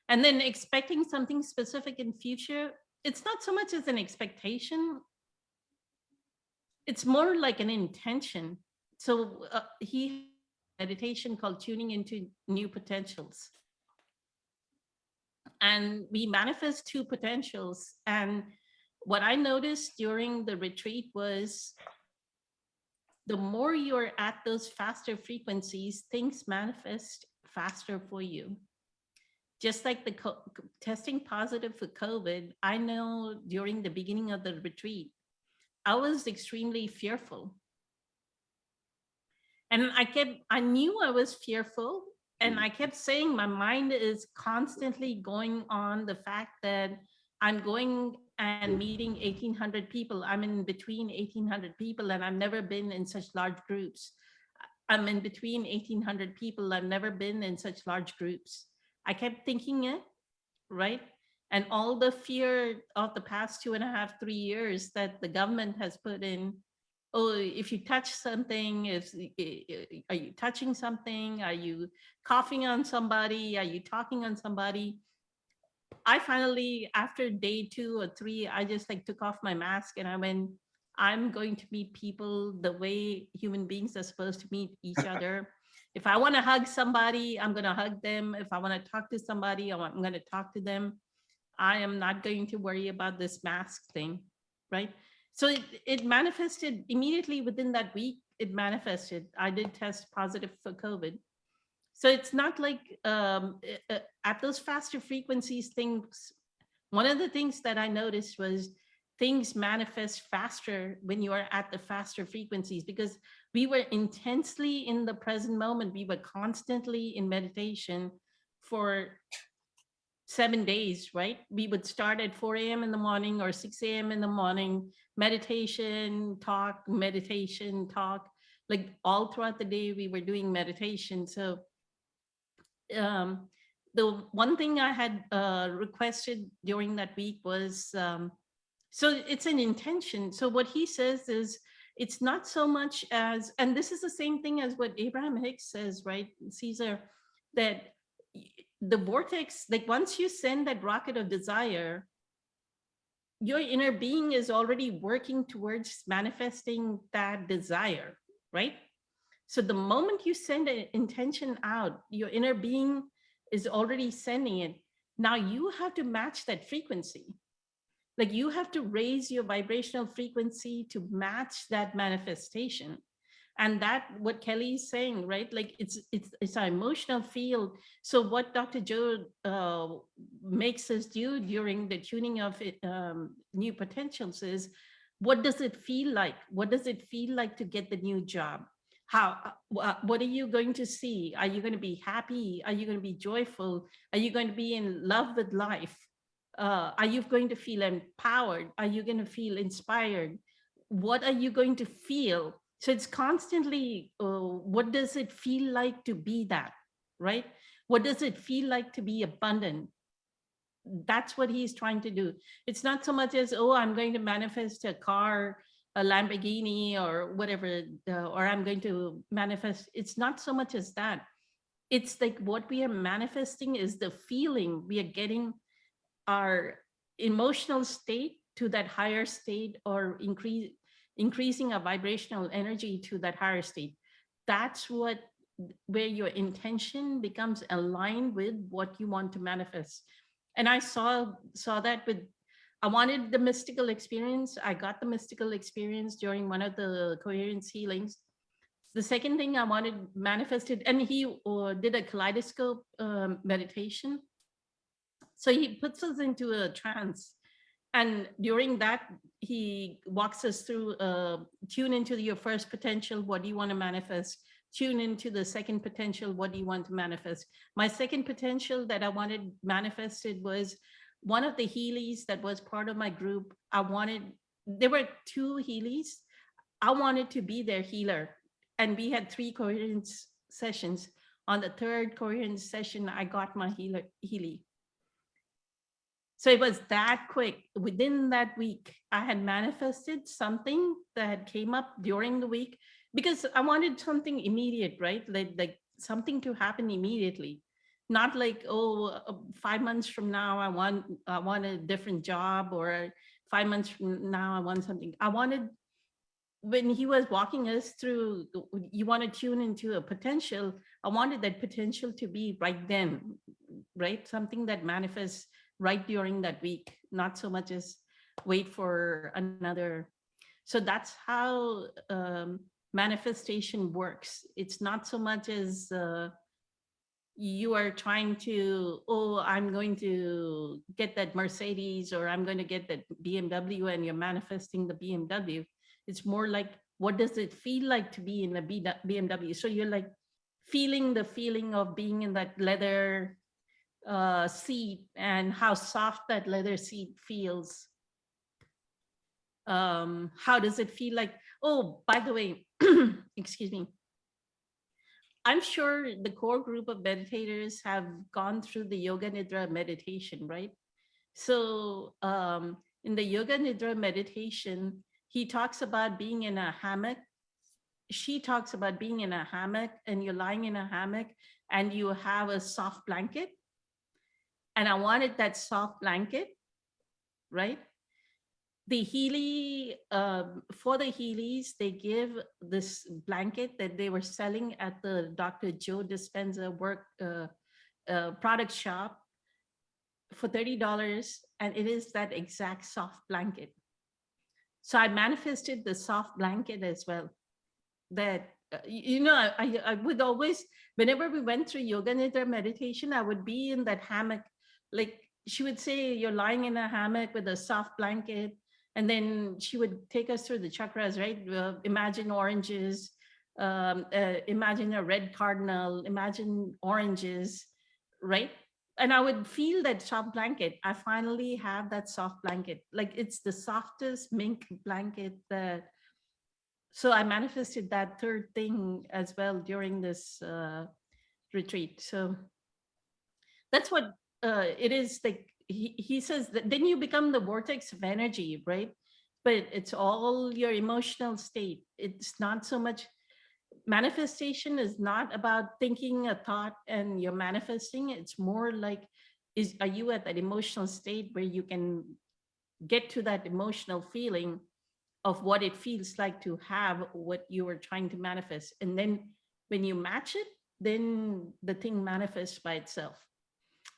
Speaker 1: And then expecting something specific in future, it's not so much as an expectation. It's more like an intention. So he meditation called tuning into new potentials. And we manifest 2 potentials. And what I noticed during the retreat was the more you're at those faster frequencies, things manifest faster for you. Just like the testing positive for COVID, I know during the beginning of the retreat, I was extremely fearful. And I knew I was fearful. And I kept saying my mind is constantly going on the fact that I'm going and meeting 1,800 people. I'm in between 1,800 people, and I've never been in such large groups. I'm in between 1,800 people. I've never been in such large groups. I kept thinking it, right? And all the fear of the past 2.5, 3 years that the government has put in. Oh, if you touch something, are you touching something? Are you coughing on somebody? Are you talking on somebody? I finally, after day 2 or 3, I just like took off my mask and I went, I'm going to meet people the way human beings are supposed to meet each other. If I want to hug somebody, I'm going to hug them. If I want to talk to somebody, I'm going to talk to them. I am not going to worry about this mask thing, right? So it manifested immediately within that week. It manifested. I did test positive for COVID. So it's not like at those faster frequencies, things, one of the things that I noticed was things manifest faster when you are at the faster frequencies, because we were intensely in the present moment. We were constantly in meditation for 7 days, right? We would start at 4 a.m. in the morning or 6 a.m. in the morning, meditation, talk, like all throughout the day, we were doing meditation. So the one thing I had requested during that week was, so it's an intention. So what he says is, it's not so much as, and this is the same thing as what Abraham Hicks says, right, Caesar, that the vortex, like once you send that rocket of desire, your inner being is already working towards manifesting that desire, right? So the moment you send an intention out, your inner being is already sending it. Now you have to match that frequency. Like you have to raise your vibrational frequency to match that manifestation. And that, what Kelly is saying, right? Like it's our emotional field. So what Dr. Joe makes us do during the tuning of new potentials is, what does it feel like? What does it feel like to get the new job? How, what are you going to see? Are you going to be happy? Are you going to be joyful? Are you going to be in love with life? Are you going to feel empowered? Are you going to feel inspired? What are you going to feel? So it's constantly, what does it feel like to be that, right? What does it feel like to be abundant? That's what he's trying to do. It's not so much as, oh, I'm going to manifest a car, a Lamborghini or whatever, or I'm going to manifest. It's not so much as that. It's like what we are manifesting is the feeling we are getting, our emotional state to that higher state, or increasing our vibrational energy to that higher state. That's what, where your intention becomes aligned with what you want to manifest. And I saw that with, I wanted the mystical experience. I got the mystical experience during one of the coherence healings. The second thing I wanted manifested, and he did a kaleidoscope meditation. So he puts us into a trance. And during that, he walks us through, tune into your first potential. What do you want to manifest? Tune into the second potential. What do you want to manifest? My second potential that I wanted manifested was one of the Heelys that was part of my group. There were 2 Heelys. I wanted to be their healer. And we had 3 coherence sessions. On the 3rd coherence session, I got my Heely. So it was that quick. Within that week, I had manifested something that came up during the week, because I wanted something immediate, right? Like something to happen immediately. Not like, 5 months from now, I want a different job, or 5 months from now, I want something. I wanted, when he was walking us through, you want to tune into a potential, I wanted that potential to be right then, right? Something that manifests right during that week, not so much as wait for another. So that's how manifestation works. It's not so much as you are trying to, I'm going to get that Mercedes, or I'm going to get that BMW, and you're manifesting the BMW. It's more like what does it feel like to be in a BMW? So you're like feeling the feeling of being in that leather seat and how soft that leather seat feels. How does it feel like? Oh, by the way, excuse me. I'm sure the core group of meditators have gone through the Yoga Nidra meditation, right? So in the Yoga Nidra meditation, he talks about being in a hammock. She talks about being in a hammock, and you're lying in a hammock and you have a soft blanket. And I wanted that soft blanket, right? The Healy, for the Healys, they give this blanket that they were selling at the Dr. Joe Dispenza product shop for $30, and it is that exact soft blanket. So I manifested the soft blanket as well. That, I would always, whenever we went through Yoga Nidra meditation, I would be in that hammock. Like she would say, you're lying in a hammock with a soft blanket. And then she would take us through the chakras, right? Imagine oranges, imagine a red cardinal, imagine oranges, right? And I would feel that soft blanket. I finally have that soft blanket. Like it's the softest mink blanket that, so I manifested that third thing as well during this retreat. So that's what it is. Like he says that then you become the vortex of energy, right? But it's all your emotional state. It's not so much, manifestation is not about thinking a thought and you're manifesting. It's more like, are you at that emotional state where you can get to that emotional feeling of what it feels like to have what you were trying to manifest. And then when you match it, then the thing manifests by itself.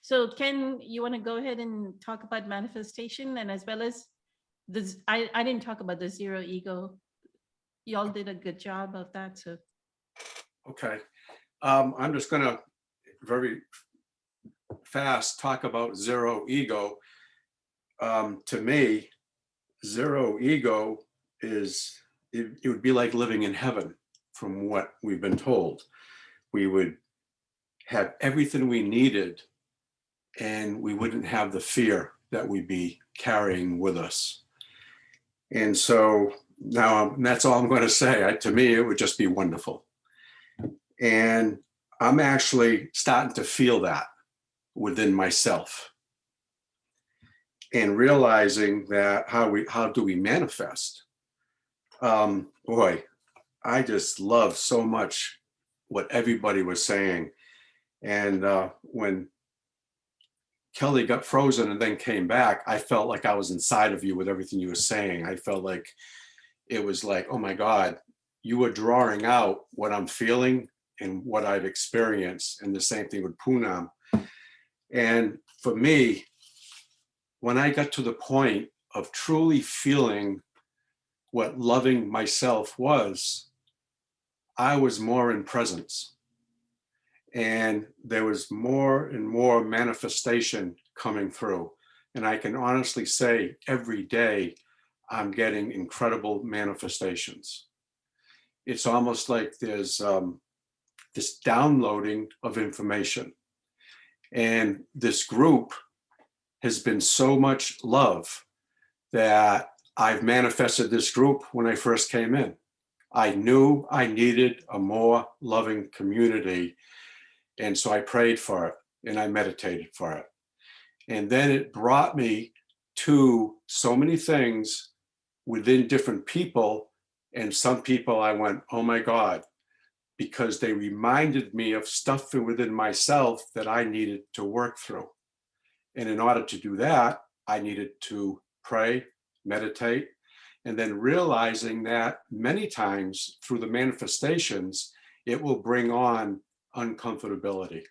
Speaker 1: So Ken, you want to go ahead and talk about manifestation, and as well as this, I didn't talk about the zero ego. Y'all did a good job of that. So
Speaker 4: Okay. I'm just gonna very fast talk about zero ego. To me, zero ego is, it would be like living in heaven from what we've been told. We would have everything we needed and we wouldn't have the fear that we'd be carrying with us. And so now that's all I'm going to say. To me, it would just be wonderful. And I'm actually starting to feel that within myself and realizing that how do we manifest? Boy, I just love so much what everybody was saying. And when Kelly got frozen and then came back, I felt like I was inside of you with everything you were saying. I felt like it was like, oh my God, you were drawing out what I'm feeling and what I've experienced. And the same thing with Poonam. And for me, when I got to the point of truly feeling what loving myself was, I was more in presence. And there was more and more manifestation coming through. And I can honestly say every day I'm getting incredible manifestations. It's almost like there's this downloading of information. And this group has been so much love that I've manifested this group when I first came in. I knew I needed a more loving community. And so I prayed for it and I meditated for it. And then it brought me to so many things within different people. And some people I went, oh my God, because they reminded me of stuff within myself that I needed to work through. And in order to do that, I needed to pray, meditate, and then realizing that many times through the manifestations, it will bring on uncomfortability.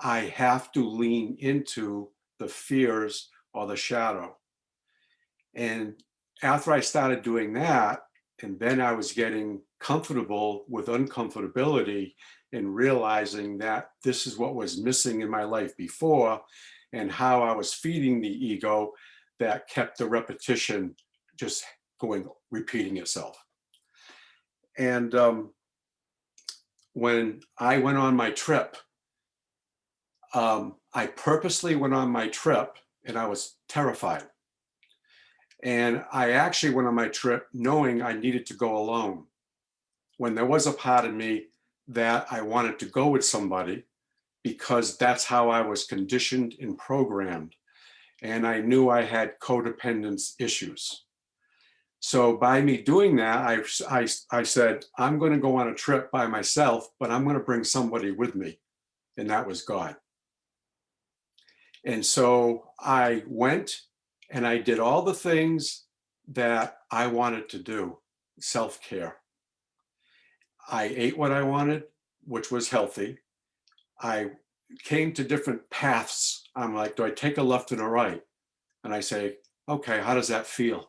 Speaker 4: I have to lean into the fears or the shadow. And after I started doing that, and then I was getting comfortable with uncomfortability and realizing that this is what was missing in my life before and how I was feeding the ego that kept the repetition just repeating itself. And when I went on my trip, I purposely went on my trip and I was terrified. And I actually went on my trip knowing I needed to go alone. When there was a part of me that I wanted to go with somebody because that's how I was conditioned and programmed. And I knew I had codependence issues. So by me doing that, I said, I'm going to go on a trip by myself, but I'm going to bring somebody with me. And that was God. And so I went and I did all the things that I wanted to do, self-care. I ate what I wanted, which was healthy. I came to different paths. I'm like, do I take a left and a right? And I say, okay, how does that feel?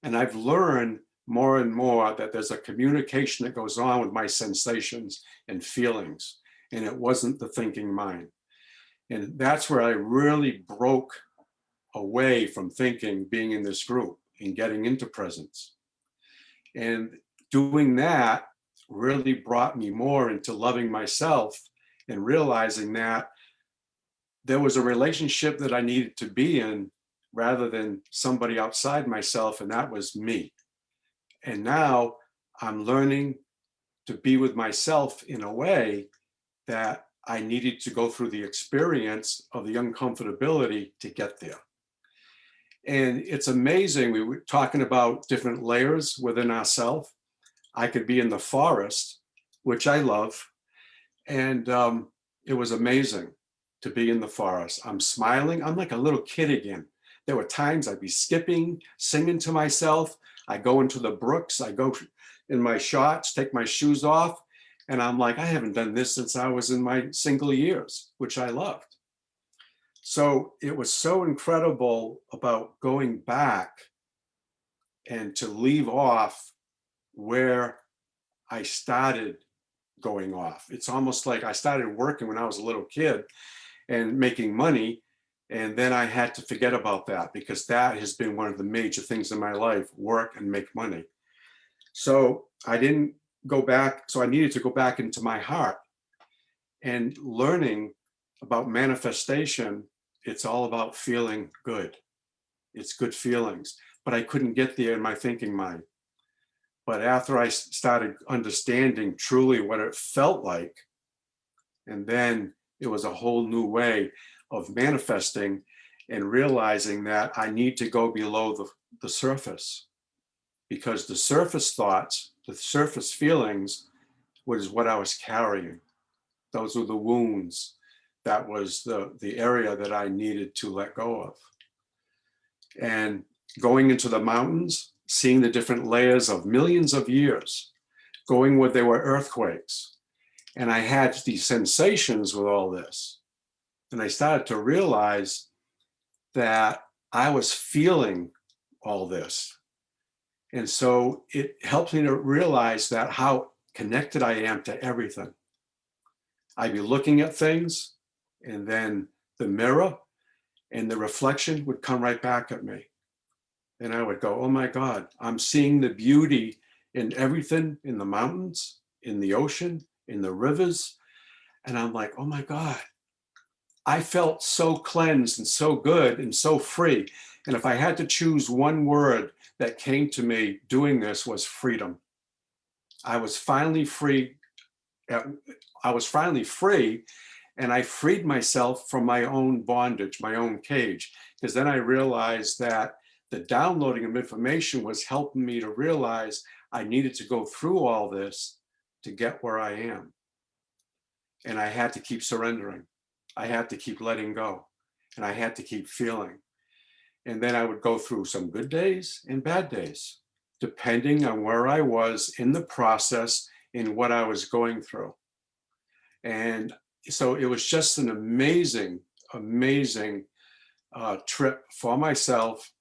Speaker 4: And I've learned more and more that there's a communication that goes on with my sensations and feelings. And it wasn't the thinking mind. And that's where I really broke away from thinking, being in this group and getting into presence. And doing that really brought me more into loving myself and realizing that there was a relationship that I needed to be in rather than somebody outside myself, and that was me. And now I'm learning to be with myself in a way that I needed to go through the experience of the uncomfortability to get there. And it's amazing, we were talking about different layers within ourselves. I could be in the forest, which I love, and it was amazing to be in the forest. I'm smiling, I'm like a little kid again. There were times I'd be skipping, singing to myself. I go into the brooks, I go in my shorts, take my shoes off, and I'm like, I haven't done this since I was in my single years, which I loved. So it was so incredible about going back and to leave off where I started going off. It's almost like I started working when I was a little kid and making money. And then I had to forget about that because that has been one of the major things in my life, work and make money. So I didn't go back. So I needed to go back into my heart and learning about manifestation. It's all about feeling good. It's good feelings, but I couldn't get there in my thinking mind. But after I started understanding truly what it felt like, and then it was a whole new way of manifesting and realizing that I need to go below the surface, because the surface thoughts, the surface feelings was what I was carrying. Those were the wounds. That was the area that I needed to let go of. And going into the mountains, seeing the different layers of millions of years, going where there were earthquakes. And I had these sensations with all this. And I started to realize that I was feeling all this. And so it helped me to realize that how connected I am to everything. I'd be looking at things, and then the mirror and the reflection would come right back at me. And I would go, oh my God, I'm seeing the beauty in everything, in the mountains, in the ocean, in the rivers. And I'm like, oh my God, I felt so cleansed and so good and so free. And if I had to choose one word that came to me doing this, was freedom. I was finally free. And I freed myself from my own bondage, my own cage, because then I realized that the downloading of information was helping me to realize I needed to go through all this to get where I am. And I had to keep surrendering. I had to keep letting go, and I had to keep feeling. And then I would go through some good days and bad days, depending on where I was in the process and what I was going through. And so it was just an amazing, amazing trip for myself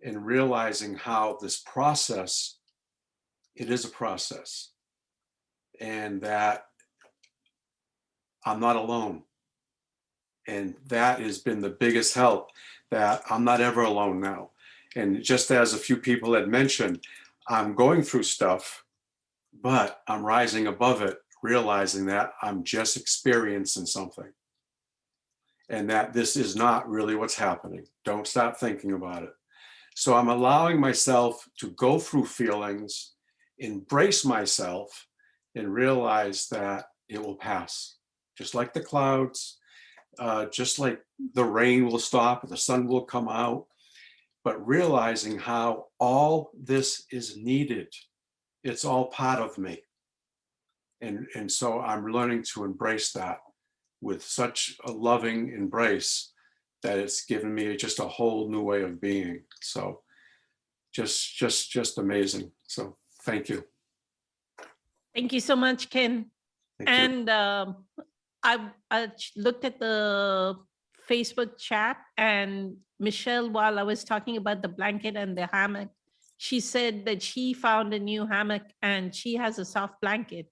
Speaker 4: in realizing how this process, it is a process, and that I'm not alone. And that has been the biggest help, that I'm not ever alone now. And just as a few people had mentioned, I'm going through stuff, but I'm rising above it, realizing that I'm just experiencing something and that this is not really what's happening. Don't stop thinking about it. So I'm allowing myself to go through feelings, embrace myself, and realize that it will pass. Just like the clouds, just like the rain will stop, the sun will come out, but realizing how all this is needed. It's all part of me. And so I'm learning to embrace that with such a loving embrace that it's given me just a whole new way of being. So just amazing. So thank you.
Speaker 1: Thank you so much, Ken.
Speaker 4: Thank you.
Speaker 1: And I looked at the Facebook chat, and Michelle, while I was talking about the blanket and the hammock, she said that she found a new hammock and she has a soft blanket.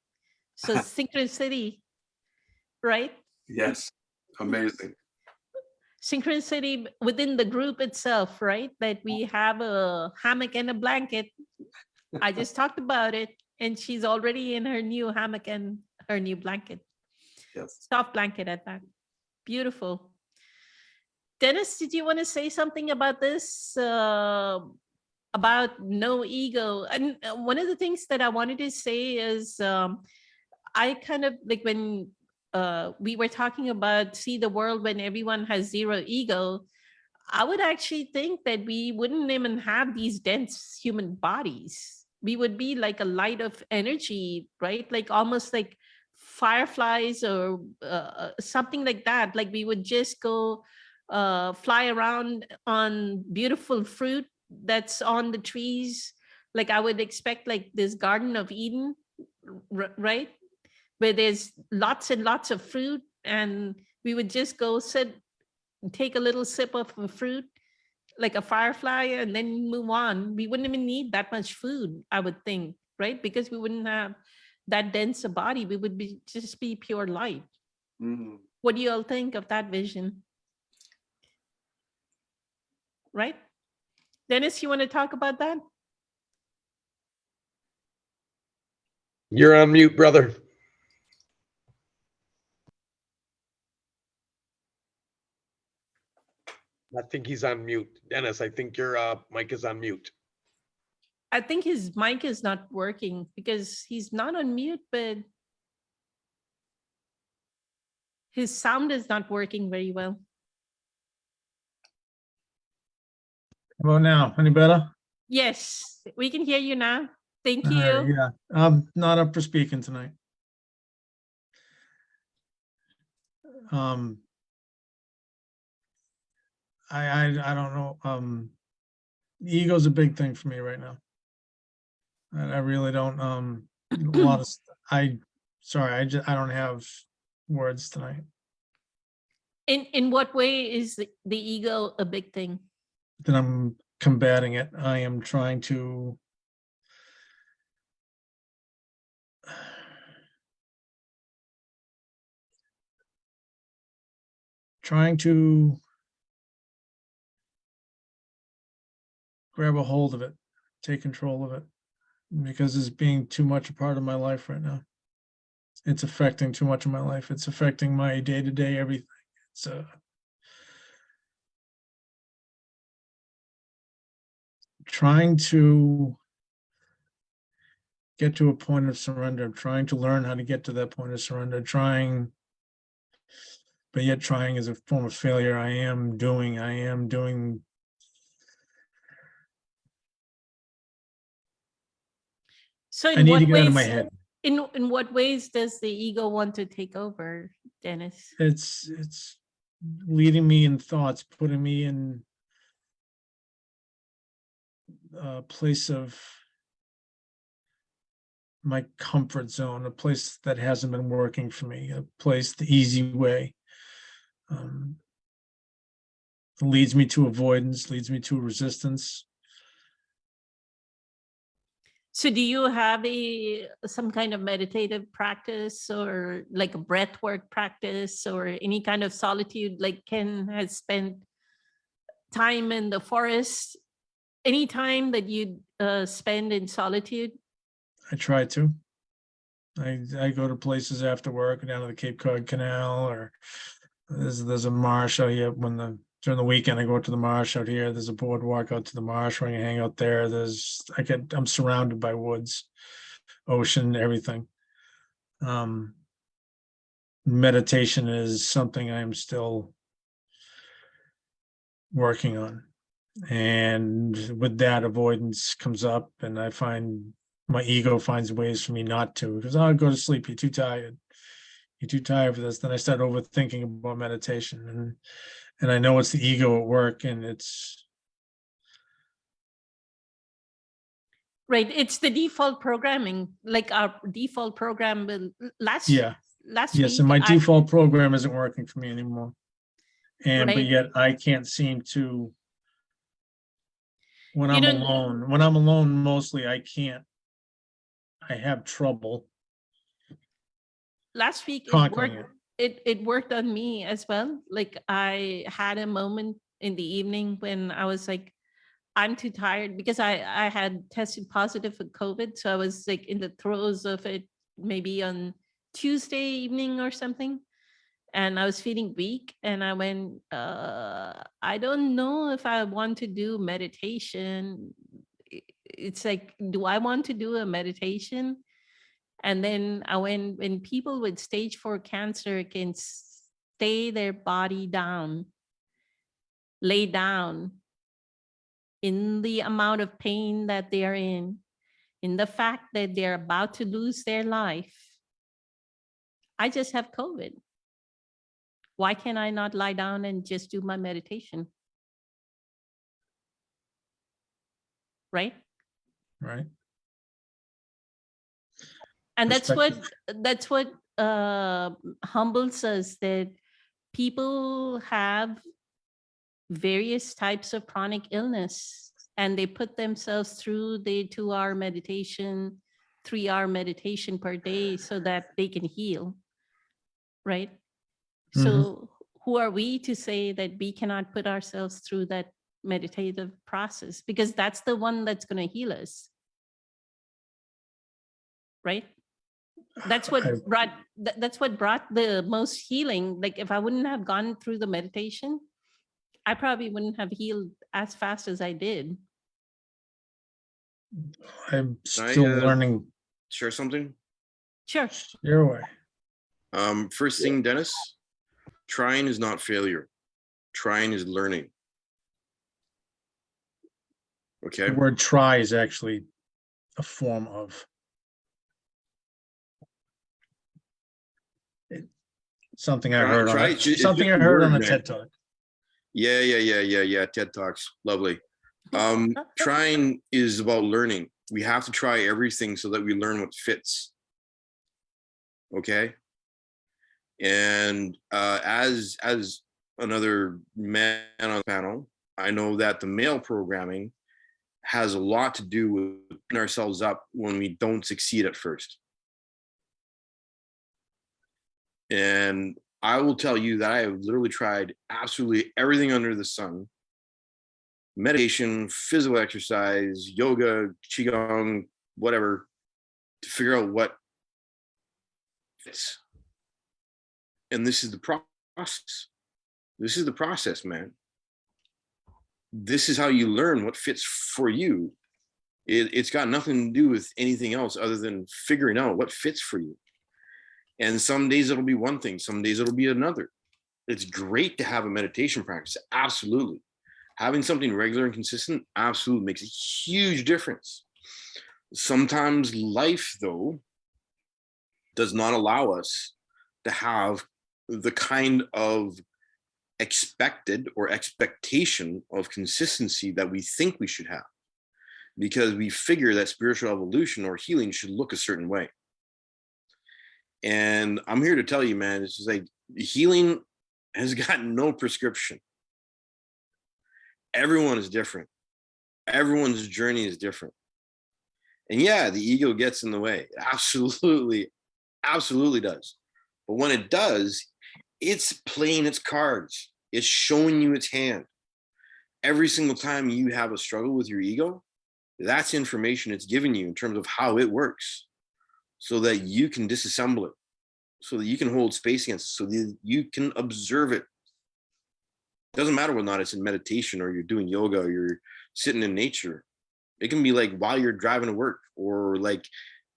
Speaker 1: So synchronicity, right?
Speaker 4: Yes, amazing.
Speaker 1: Synchronicity within the group itself, right? That we have a hammock and a blanket. I just talked about it, and she's already in her new hammock and her new blanket.
Speaker 4: Yes.
Speaker 1: Soft blanket at that. Beautiful. Dennis, did you want to say something about this? About no ego? And one of the things that I wanted to say is I kind of like when we were talking about see the world when everyone has zero ego, I would actually think that we wouldn't even have these dense human bodies. We would be like a light of energy, right? Like almost like fireflies or something like that. Like we would just go fly around on beautiful fruit that's on the trees. Like I would expect like this Garden of Eden, right? Where there's lots and lots of fruit, and we would just go sit, take a little sip of the fruit like a firefly, and then move on. We wouldn't even need that much food, I would think, right? Because we wouldn't have that dense a body. We would be just be pure light.
Speaker 4: Mhm.
Speaker 1: What do you all think of that vision? Right? Dennis, you want to talk about that?
Speaker 5: You're on mute, brother. I think he's on mute. Dennis, I think your mic is on mute.
Speaker 1: I think his mic is not working because he's not on mute, but his sound is not working very well.
Speaker 6: How about now? Any better?
Speaker 1: Yes, we can hear you now. Thank
Speaker 6: All right,
Speaker 1: you.
Speaker 6: yeah, I'm not up for speaking tonight. I don't know. Ego's a big thing for me right now. I really don't, a lot of, sorry, I don't have words tonight.
Speaker 1: In what way is the ego a big thing?
Speaker 6: That I'm combating it. I am trying to grab a hold of it, take control of it, because it's being too much a part of my life right now. It's affecting too much of my life. It's affecting my day-to-day everything. It's trying to get to a point of surrender, trying to learn how to get to that point of surrender, but yet trying is a form of failure. I am doing.
Speaker 1: So
Speaker 6: I
Speaker 1: in
Speaker 6: need to
Speaker 1: what
Speaker 6: get out of my
Speaker 1: ways,
Speaker 6: head.
Speaker 1: in what ways does the ego want to take over, Dennis?
Speaker 6: It's leading me in thoughts, putting me in a place of my comfort zone, a place that hasn't been working for me, a place the easy way. Leads me to avoidance, leads me to resistance.
Speaker 1: So do you have some kind of meditative practice or like a breath work practice or any kind of solitude, like Ken has spent time in the forest? Any time that you spend in solitude?
Speaker 6: I try to. I go to places after work, down to the Cape Cod Canal, or there's a marsh out here during the weekend, I go out to the marsh out here. There's a boardwalk out to the marsh where I can hang out there. I'm surrounded by woods, ocean, everything. Meditation is something I'm still working on. And with that, avoidance comes up, and I find my ego finds ways for me not to, because I'll go to sleep. You're too tired. You're too tired for this. Then I start overthinking about meditation, and I know it's the ego at work, and it's
Speaker 1: Right. It's the default programming, like our default program will last
Speaker 6: yeah.
Speaker 1: last
Speaker 6: Yes,
Speaker 1: week.
Speaker 6: and my
Speaker 1: I-
Speaker 6: default program isn't working for me anymore. But
Speaker 1: Right.
Speaker 6: yet I can't seem to, when
Speaker 1: You
Speaker 6: I'm
Speaker 1: know-
Speaker 6: alone, when I'm alone, mostly I have trouble
Speaker 1: last week
Speaker 6: conquering it.
Speaker 1: it worked on me as well. Like I had a moment in the evening when I was like, I'm too tired, because I had tested positive for COVID. So I was like in the throes of it, maybe on Tuesday evening or something. And I was feeling weak, and I went, I don't know if I want to do meditation. It's like, do I want to do a meditation? And then when people with stage 4 cancer can stay their body down, lay down in the amount of pain that they are in the fact that they're about to lose their life. I just have COVID. Why can I not lie down and just do my meditation? Right?
Speaker 6: Right.
Speaker 1: And that's what
Speaker 6: Perspective.
Speaker 1: humbles us, that people have various types of chronic illness, and they put themselves through the 2-hour meditation, 3-hour meditation per day so that they can heal. Right?
Speaker 6: Mhm.
Speaker 1: So who are we to say that we cannot put ourselves through that meditative process? Because that's the one that's going to heal us. Right? That's what
Speaker 6: I-
Speaker 1: that's what brought the most healing. Like if I wouldn't have gone through the meditation, I probably wouldn't have healed as fast as I did.
Speaker 6: I'm still learning.
Speaker 2: Share something.
Speaker 1: Sure.
Speaker 6: Your way.
Speaker 2: First thing, Dennis, trying is not failure. Trying is learning. Okay.
Speaker 6: The word try is actually a form of something I heard
Speaker 2: Try-
Speaker 6: on
Speaker 2: it's just
Speaker 6: something I
Speaker 2: a
Speaker 6: heard on
Speaker 2: word,
Speaker 6: a
Speaker 2: man.
Speaker 6: TED Talk.
Speaker 2: Yeah. TED Talks. Lovely. Trying is about learning. We have to try everything so that we learn what fits. Okay. And as another man on the panel, I know that the male programming has a lot to do with putting ourselves up when we don't succeed at first. And I will tell you that I have literally tried absolutely everything under the sun: meditation, physical exercise, yoga, qigong, whatever, to figure out what fits. And this is the process. This is the process, man. This is how you learn what fits for you. It's got nothing to do with anything else other than figuring out what fits for you. And some days it'll be one thing, some days it'll be another. It's great to have a meditation practice, absolutely. Having something regular and consistent absolutely makes a huge difference. Sometimes life, though, does not allow us to have the kind of expected or expectation of consistency that we think we should have, because we figure that spiritual evolution or healing should look a certain way. And I'm here to tell you, man, it's just like healing has got no prescription. Everyone is different. Everyone's journey is different. And yeah, the ego gets in the way. It absolutely does. But when it does, it's playing its cards. It's showing you its hand. Every single time you have a struggle with your ego, that's information it's giving you in terms of how it works. so that you can disassemble it, so that you can hold space against it, so that you can observe it. Doesn't matter whether or not it's in meditation or you're doing yoga or you're sitting in nature. It can be like while you're driving to work, or like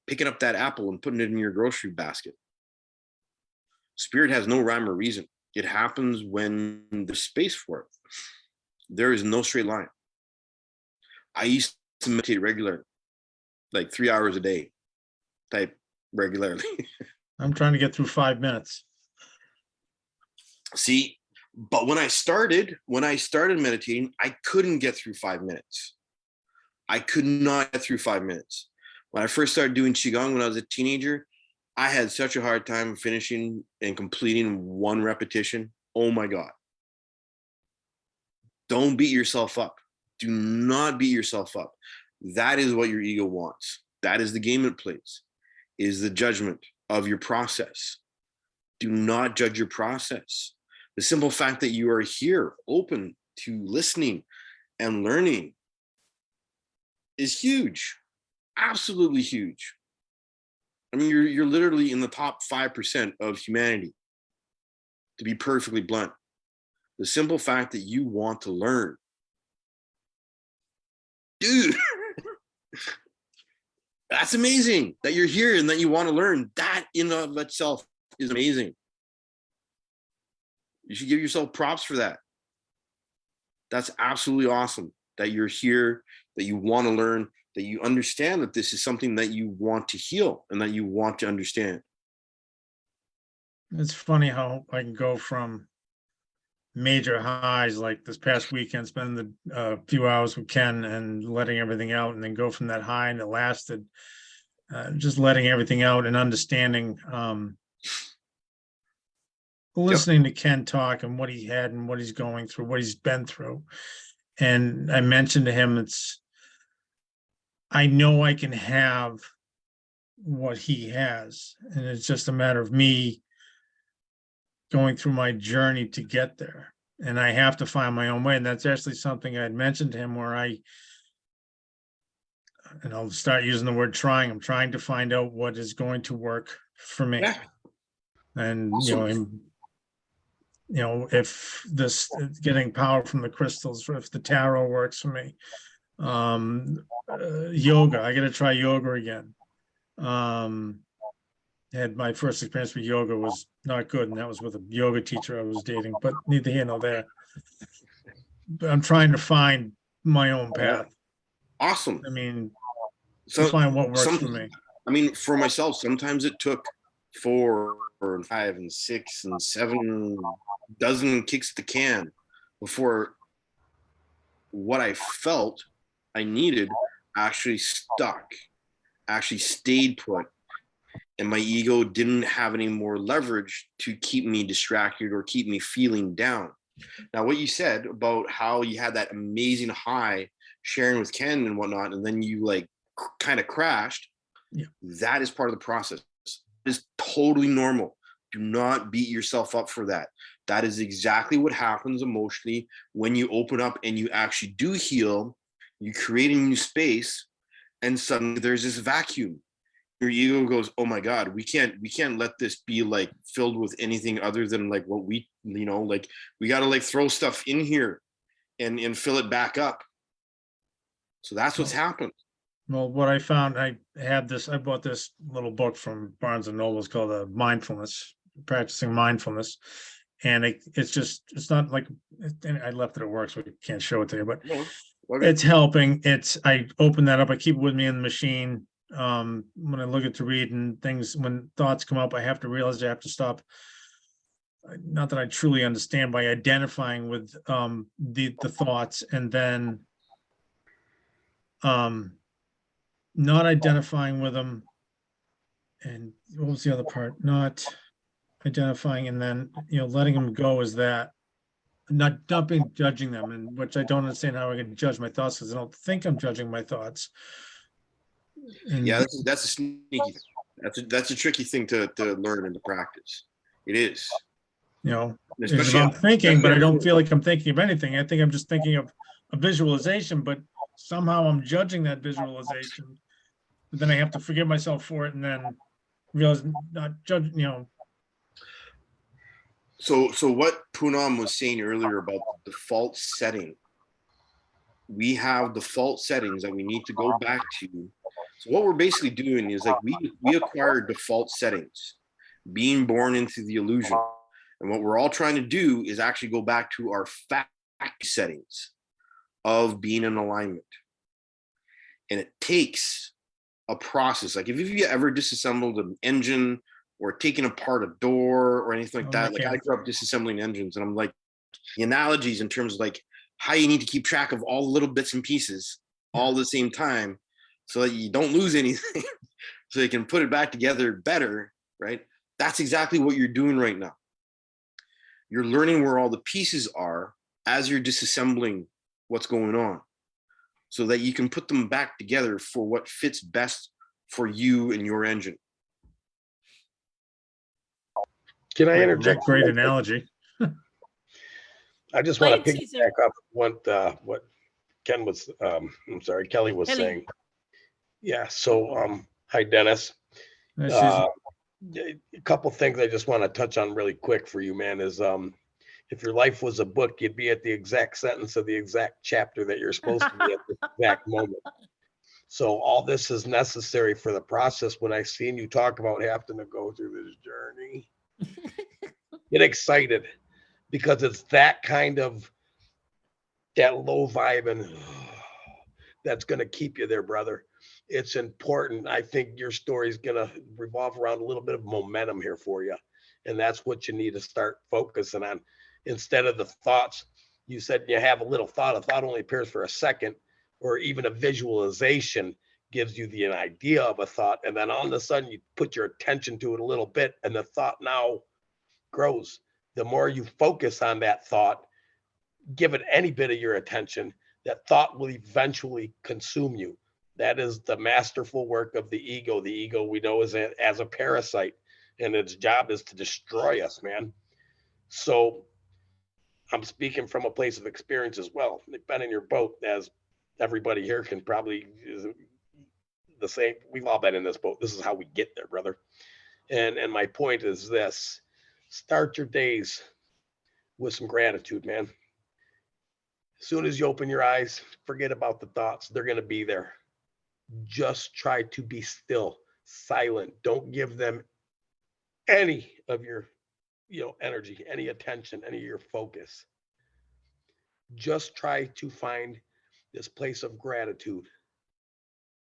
Speaker 2: picking up that apple and putting it in your grocery basket. Spirit has no rhyme or reason. It happens when there's space for it. There is no straight line. I used to meditate regularly, like 3 hours a day, type regularly.
Speaker 6: I'm trying to get through 5 minutes.
Speaker 2: See, but when I started meditating, I couldn't get through 5 minutes. I could not get through 5 minutes. When I first started doing Qigong when I was a teenager, I had such a hard time finishing and completing one repetition. Oh my God. Don't beat yourself up. Do not beat yourself up. That is what your ego wants. That is the game it plays, is the judgment of your process. Do not judge your process. The simple fact that you are here, open to listening and learning, is huge. Absolutely huge. I mean, you're literally in the top 5% of humanity, to be perfectly blunt. The simple fact that you want to learn. Dude, that's amazing that you're here and that you want to learn. That in and of itself is amazing. You should give yourself props for that. That's absolutely awesome that you're here, that you want to learn, that you understand that this is something that you want to heal and that you want to understand.
Speaker 6: It's funny how I can go from major highs, like this past weekend, spending the few hours with Ken and letting everything out, and then go from that high, and it lasted, just letting everything out and understanding, listening to Ken talk and what he had and what he's going through, what he's been through. And I mentioned to him, I know I can have what he has, and it's just a matter of me going through my journey to get there. And I have to find my own way. And that's actually something I had mentioned to him, where and I'll start using the word trying. I'm trying to find out what is going to work for me.
Speaker 2: Yeah.
Speaker 6: And,
Speaker 2: Awesome.
Speaker 6: if this getting power from the crystals, or if the tarot works for me, yoga, I got to try yoga again. Had my first experience with yoga was not good, and that was with a yoga teacher I was dating, but neither here nor there. But I'm trying to find my own path.
Speaker 2: Awesome.
Speaker 6: I mean,
Speaker 2: So
Speaker 6: to find what works for me.
Speaker 2: I mean, for myself, sometimes it took 4 and 5 and 6 and 7 dozen kicks at the can before what I felt I needed actually stuck, actually stayed put, and my ego didn't have any more leverage to keep me distracted or keep me feeling down. Now, what you said about how you had that amazing high sharing with Ken and whatnot, and then you like kind of crashed,
Speaker 6: Yeah.
Speaker 2: That is part of the process. It is totally normal. Do not beat yourself up for that. That is exactly what happens emotionally when you open up and you actually do heal. You create a new space, and suddenly there's this vacuum. Your ego goes, oh my God, we can't let this be like filled with anything other than like what we, like we got to like throw stuff in here and fill it back up. So that's what's happened.
Speaker 6: Well, what I found, I bought this little book from Barnes and Noble. It's called Practicing Mindfulness. And it's not like, I left it at work, so I can't show it to you, but
Speaker 2: Okay.
Speaker 6: it's helping. I open that up, I keep it with me in the machine. When I look at to read and things, when thoughts come up, I have to realize I have to stop. Not that I truly understand, by identifying with the thoughts, and then not identifying with them. And what was the other part? Not identifying, and then letting them go. Is that not judging them, and which I don't understand how I can judge my thoughts, because I don't think I'm judging my thoughts. And
Speaker 2: Yeah, that's a sneaky thing. That's a tricky thing to learn and to practice. It is.
Speaker 6: if
Speaker 2: Especially
Speaker 6: I'm thinking, but I don't feel like I'm thinking of anything. I think I'm just thinking of a visualization, but somehow I'm judging that visualization. But then I have to forgive myself for it, and then realize not judge, you know,
Speaker 2: So what Poonam was saying earlier about the default setting, we have default settings that we need to go back to. So what we're basically doing is like we acquire default settings, being born into the illusion. And what we're all trying to do is actually go back to our factory settings of being in alignment. And it takes a process. Like if you ever disassembled an engine or taken apart a door or anything like
Speaker 6: Oh,
Speaker 2: that, like I
Speaker 6: mechanics.
Speaker 2: grew up disassembling engines, and I'm like, the analogies in terms of like how you need to keep track of all the little bits and pieces all at the same time so that you don't lose anything, so you can put it back together better, right? That's exactly what you're doing right now. You're learning where all the pieces are as you're disassembling what's going on, so that you can put them back together for what fits best for you and your engine.
Speaker 5: Can I interject?
Speaker 6: great analogy.
Speaker 5: I just want
Speaker 1: Right,
Speaker 5: to
Speaker 1: Caesar.
Speaker 5: piggyback up what Ken was, I'm sorry, Kelly was
Speaker 1: Kelly.
Speaker 5: saying. Yeah, so, hi Dennis.
Speaker 6: She's-
Speaker 5: A couple things I just want to touch on really quick for you, man, is if your life was a book, you'd be at the exact sentence of the exact chapter that you're supposed to be at the exact moment. So all this is necessary for the process. When I seen you talk about having to go through this journey, get excited, because it's that kind of that low vibe and that's going to keep you there, brother. It's important. I think your story is going to revolve around a little bit of momentum here for you. And that's what you need to start focusing on instead of the thoughts. You said you have a little thought. A thought only appears for a second, or even a visualization gives you an idea of a thought. And then all of a sudden you put your attention to it a little bit and the thought now grows. The more you focus on that thought, give it any bit of your attention, that thought will eventually consume you. That is the masterful work of the ego. The ego we know is as a parasite, and its job is to destroy us, man. So I'm speaking from a place of experience as well. They've been in your boat, as everybody here can probably is the same. We've all been in this boat. This is how we get there, brother. And my point is this: start your days with some gratitude, man. As soon as you open your eyes, forget about the thoughts. They're going to be there. Just try to be still, silent. Don't give them any of your, energy, any attention, any of your focus. Just try to find this place of gratitude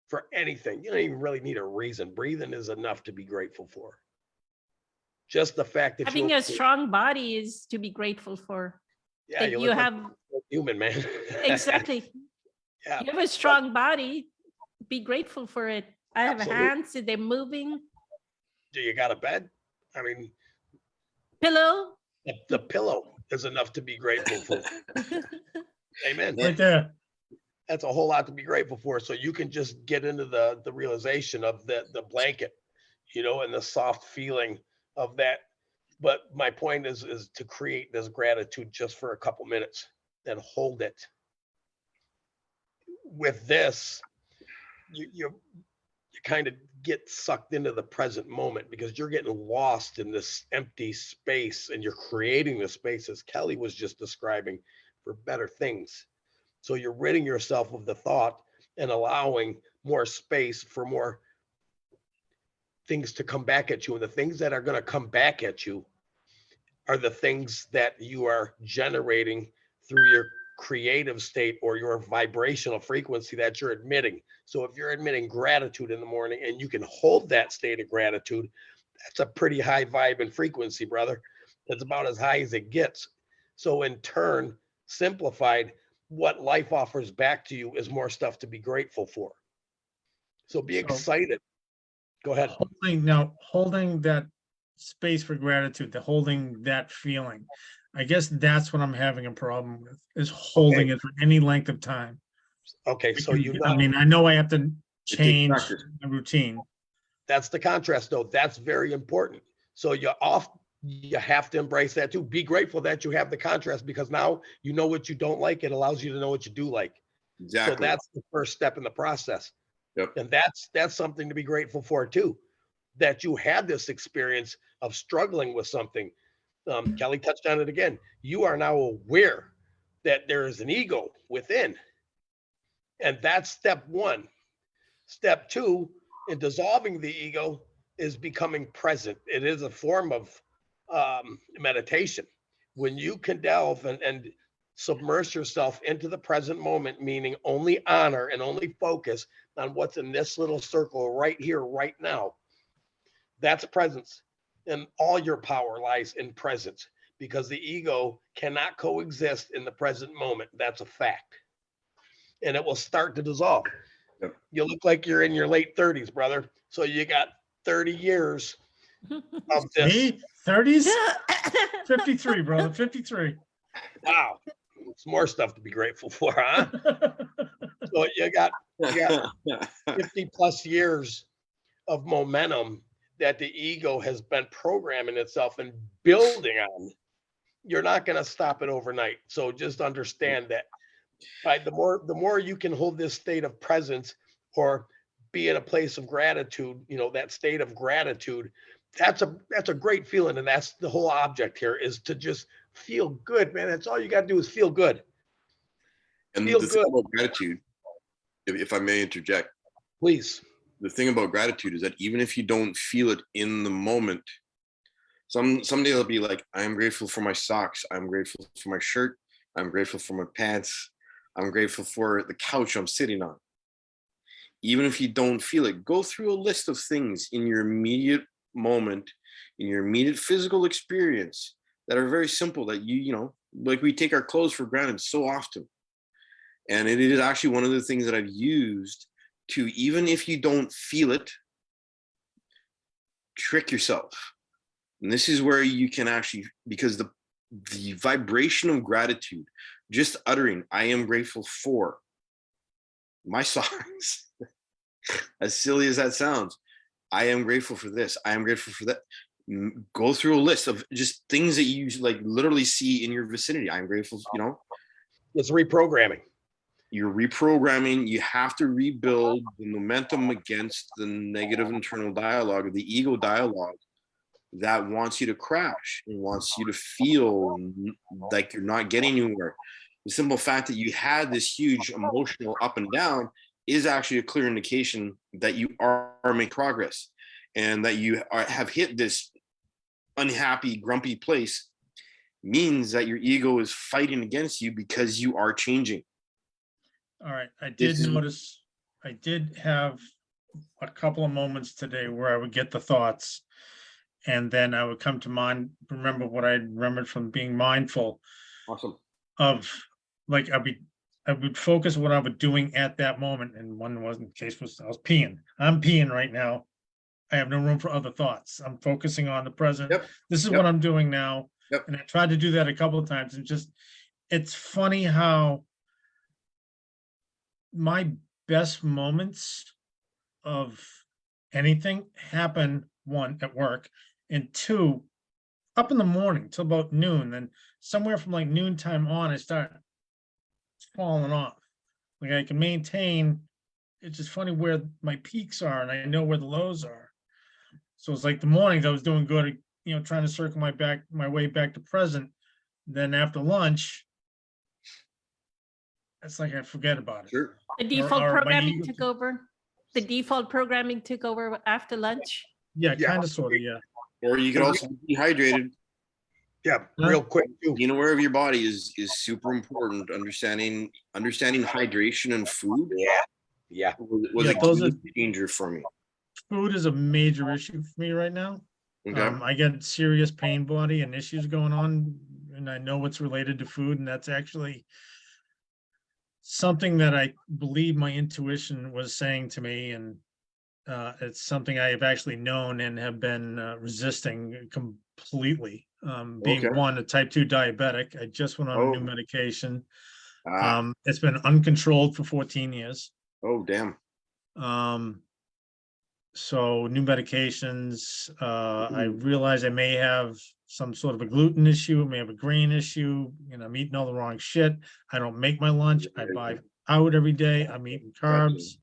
Speaker 5: for anything. You don't even really need a reason. Breathing is enough to be grateful for. Just the fact that
Speaker 1: Having a strong body is to be grateful for.
Speaker 5: yeah,
Speaker 1: That
Speaker 5: you
Speaker 1: you
Speaker 5: look like
Speaker 1: have
Speaker 5: a human, man.
Speaker 1: exactly.
Speaker 5: Yeah.
Speaker 1: You have a strong body. Be grateful for it. I have
Speaker 5: Absolutely.
Speaker 1: hands. They're moving.
Speaker 5: Do you got a bed? I mean,
Speaker 1: Pillow.
Speaker 5: the pillow is enough to be grateful for. Amen.
Speaker 6: Right there.
Speaker 5: That's a whole lot to be grateful for. So you can just get into the realization of the blanket, and the soft feeling of that. But my point is to create this gratitude just for a couple minutes and hold it. With this, you kind of get sucked into the present moment because you're getting lost in this empty space, and you're creating the space, as Kelly was just describing, for better things. So you're ridding yourself of the thought and allowing more space for more things to come back at you. And the things that are going to come back at you are the things that you are generating through your creative state or your vibrational frequency that you're admitting. So if you're admitting gratitude in the morning and you can hold that state of gratitude, that's a pretty high vibe and frequency, brother. It's about as high as it gets. So in turn, simplified, what life offers back to you is more stuff to be grateful for. So be
Speaker 6: So-
Speaker 5: excited. Go ahead.
Speaker 6: Holding that space for gratitude, holding that feeling. I guess that's what I'm having a problem with, is holding it for any length of time.
Speaker 5: Okay, so
Speaker 6: I know I have to
Speaker 2: takes
Speaker 6: change
Speaker 2: practice.
Speaker 6: the routine.
Speaker 5: that's the contrast though. That's very important. So you have to embrace that too. Be grateful that you have the contrast, because now you know what you don't like. It allows you to know what you do like.
Speaker 2: Exactly.
Speaker 5: So that's the first step in the process.
Speaker 2: Yep.
Speaker 5: And that's something to be grateful for too. that you had this experience of struggling with something. Kelly touched on it again. You are now aware that there is an ego within. And that's step one. Step two, in dissolving the ego, is becoming present. It is a form of meditation. When you can delve and submerge yourself into the present moment, meaning only honor and only focus on what's in this little circle right here, right now, that's presence. And all your power lies in presence, because the ego cannot coexist in the present moment. That's a fact. And it will start to dissolve.
Speaker 2: Yep.
Speaker 5: You look like you're in your late 30s, brother. So you got 30 years of this.
Speaker 6: Me, 30s, 53, brother, 53.
Speaker 5: Wow. It's more stuff to be grateful for, huh? So you got 50 plus years of momentum that the ego has been programming itself and building on. You're not going to stop it overnight. So just understand that. Right? The more you can hold this state of presence or be in a place of gratitude, that state of gratitude, that's a great feeling. And that's the whole object here, is to just feel good, man. That's all you got to do is feel good.
Speaker 2: And
Speaker 5: Feel
Speaker 2: the thing
Speaker 5: good.
Speaker 2: about gratitude, if I may interject,
Speaker 5: Please.
Speaker 2: the thing about gratitude is that even if you don't feel it in the moment, someday it'll be like, I'm grateful for my socks, I'm grateful for my shirt, I'm grateful for my pants, I'm grateful for the couch I'm sitting on. Even if you don't feel it, go through a list of things in your immediate moment, in your immediate physical experience, that are very simple, that like we take our clothes for granted so often. And it is actually one of the things that I've used to, even if you don't feel it, trick yourself. And this is where you can actually, because the vibration of gratitude, just uttering, I am grateful for my socks, as silly as that sounds, I am grateful for this, I am grateful for that. Go through a list of just things that you like literally see in your vicinity. I'm grateful,
Speaker 5: It's reprogramming.
Speaker 2: You're reprogramming. You have to rebuild the momentum against the negative internal dialogue, the ego dialogue that wants you to crash and wants you to feel like you're not getting anywhere. The simple fact that you had this huge emotional up and down is actually a clear indication that you are making progress, and that you have hit this unhappy, grumpy place means that your ego is fighting against you because you are changing.
Speaker 6: All right, I did notice, I did have a couple of moments today where I would get the thoughts, and then I would come to mind, remember what I remembered from being mindful
Speaker 2: Awesome.
Speaker 6: of, like, I would focus what I was doing at that moment, and one wasn't, case was, I was peeing. I'm peeing right now. I have no room for other thoughts. I'm focusing on the present.
Speaker 2: Yep.
Speaker 6: This is
Speaker 2: Yep.
Speaker 6: what I'm doing now.
Speaker 2: Yep.
Speaker 6: And I tried to do that a couple of times, and just, it's funny how my best moments of anything happen, one, at work, and two, up in the morning till about noon. Then somewhere from like noontime on, I start falling off. Like I can maintain, it's just funny where my peaks are, and I know where the lows are. So it's like the mornings I was doing good, trying to circle my way back to present. Then after lunch, it's like I forget about it.
Speaker 2: Sure.
Speaker 1: The default
Speaker 6: or my
Speaker 1: programming
Speaker 6: ego
Speaker 1: took
Speaker 6: took-
Speaker 1: over. The default programming took over after lunch.
Speaker 6: Yeah,
Speaker 5: Yeah.
Speaker 6: kind of, sort of, yeah.
Speaker 2: Or you could also be dehydrated.
Speaker 5: Yeah, real quick too.
Speaker 2: Being aware of your body is super important. Understanding hydration and food
Speaker 5: Yeah.
Speaker 2: was
Speaker 6: Yeah,
Speaker 2: a
Speaker 6: those
Speaker 2: game
Speaker 6: are-
Speaker 2: changer for me.
Speaker 6: Food is a major issue for me right now.
Speaker 2: Okay.
Speaker 6: I get serious pain body and issues going on, and I know it's related to food, and that's actually something that I believe my intuition was saying to me, and it's something I have actually known and have been resisting completely. Being
Speaker 2: Okay.
Speaker 6: one, a type 2 diabetic, I just went on a
Speaker 2: Oh.
Speaker 6: new medication.
Speaker 2: Ah,
Speaker 6: It's been uncontrolled for 14 years.
Speaker 2: oh, damn.
Speaker 6: So new medications, I realize I may have some sort of a gluten issue, may have a grain issue, I'm eating all the wrong shit. I don't make my lunch. I buy out every day. I'm eating carbs.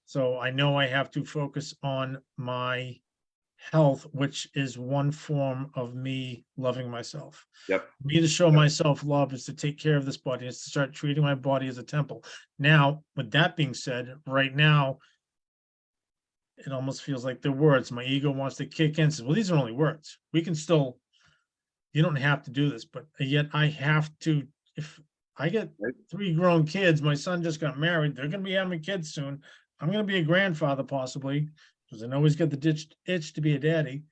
Speaker 6: So I know I have to focus on my health, which is one form of me loving myself.
Speaker 2: Yep.
Speaker 6: Me to show myself love is to take care of this body, is to start treating my body as a temple. Now, with that being said, right now, it almost feels like they're words. My ego wants to kick in, says, well, these are only words. We can still, you don't have to do this, but yet I have to, if I get
Speaker 2: Right.
Speaker 6: 3 grown kids, my son just got married, they're gonna be having kids soon. I'm gonna be a grandfather possibly, because I know he's got the itch to be a daddy.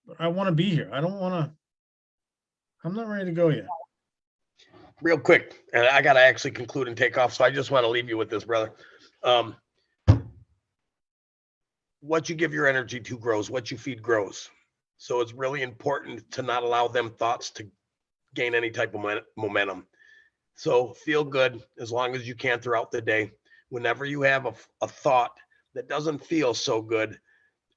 Speaker 6: But I want to be here. I don't want to, I'm not ready to go yet.
Speaker 5: Real quick, and I got to actually conclude and take off. So I just want to leave you with this, brother. What you give your energy to grows, what you feed grows. So it's really important to not allow them thoughts to gain any type of momentum. So feel good as long as you can throughout the day. Whenever you have a thought that doesn't feel so good,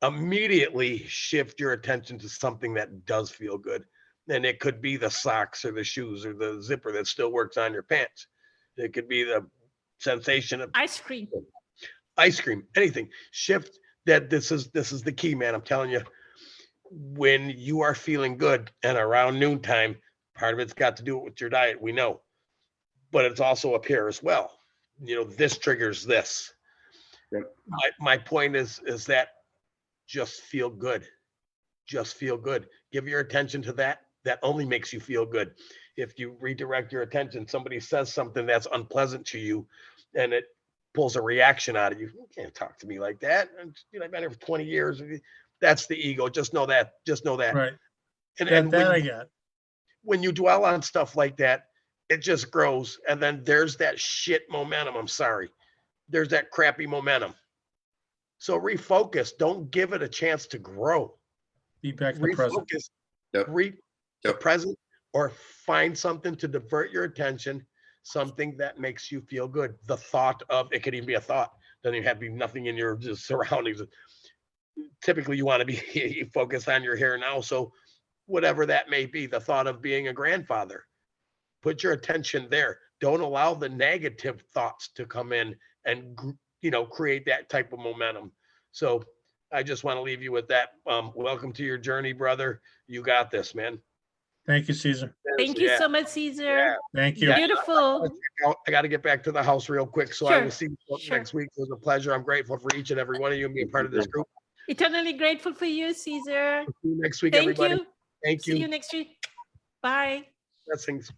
Speaker 5: immediately shift your attention to something that does feel good. And it could be the socks or the shoes or the zipper that still works on your pants. It could be the sensation of
Speaker 1: Ice cream.
Speaker 5: anything. Shift that. This is the key, man. I'm telling you, when you are feeling good and around noontime, part of it's got to do with your diet, we know, but it's also up here as well. You know, this triggers this.
Speaker 2: Yep.
Speaker 5: My point is that just feel good. Just feel good. Give your attention to that. That only makes you feel good. If you redirect your attention, somebody says something that's unpleasant to you and it pulls a reaction out of you. You can't talk to me like that. And, you know, I've been here for 20 years. That's the ego. Just know that. Just know that.
Speaker 6: Right.
Speaker 5: And
Speaker 6: That I
Speaker 5: when,
Speaker 6: get.
Speaker 5: when you dwell on stuff like that, it just grows. And then there's that shit momentum. I'm sorry. There's that crappy momentum. So refocus. Don't give it a chance to grow.
Speaker 6: Be back to the present.
Speaker 5: Refocus.
Speaker 2: Yep.
Speaker 5: The
Speaker 2: Yep.
Speaker 5: present, or find something to divert your attention, something that makes you feel good. The thought of, it could even be a thought. Doesn't even have to be nothing in your just surroundings. Typically, you want to be focused on your here now. So whatever that may be, the thought of being a grandfather, put your attention there. Don't allow the negative thoughts to come in and, you know, create that type of momentum. So I just want to leave you with that. Welcome to your journey, brother. You got this, man.
Speaker 6: Thank you, Caesar.
Speaker 1: Thank you
Speaker 5: Yeah.
Speaker 1: so much, Caesar.
Speaker 5: Yeah.
Speaker 6: Thank you.
Speaker 5: Yeah.
Speaker 1: Beautiful.
Speaker 5: I got to get back to the house real quick. So I will
Speaker 1: Sure,
Speaker 5: see you
Speaker 1: sure.
Speaker 5: next week. It was a pleasure. I'm grateful for each and every one of you and being part of this group.
Speaker 1: Eternally grateful for you, Caesar.
Speaker 5: See you next week,
Speaker 1: Thank
Speaker 5: everybody.
Speaker 1: you.
Speaker 5: Thank
Speaker 1: See you
Speaker 5: you.
Speaker 1: next week. Bye.
Speaker 5: Blessings.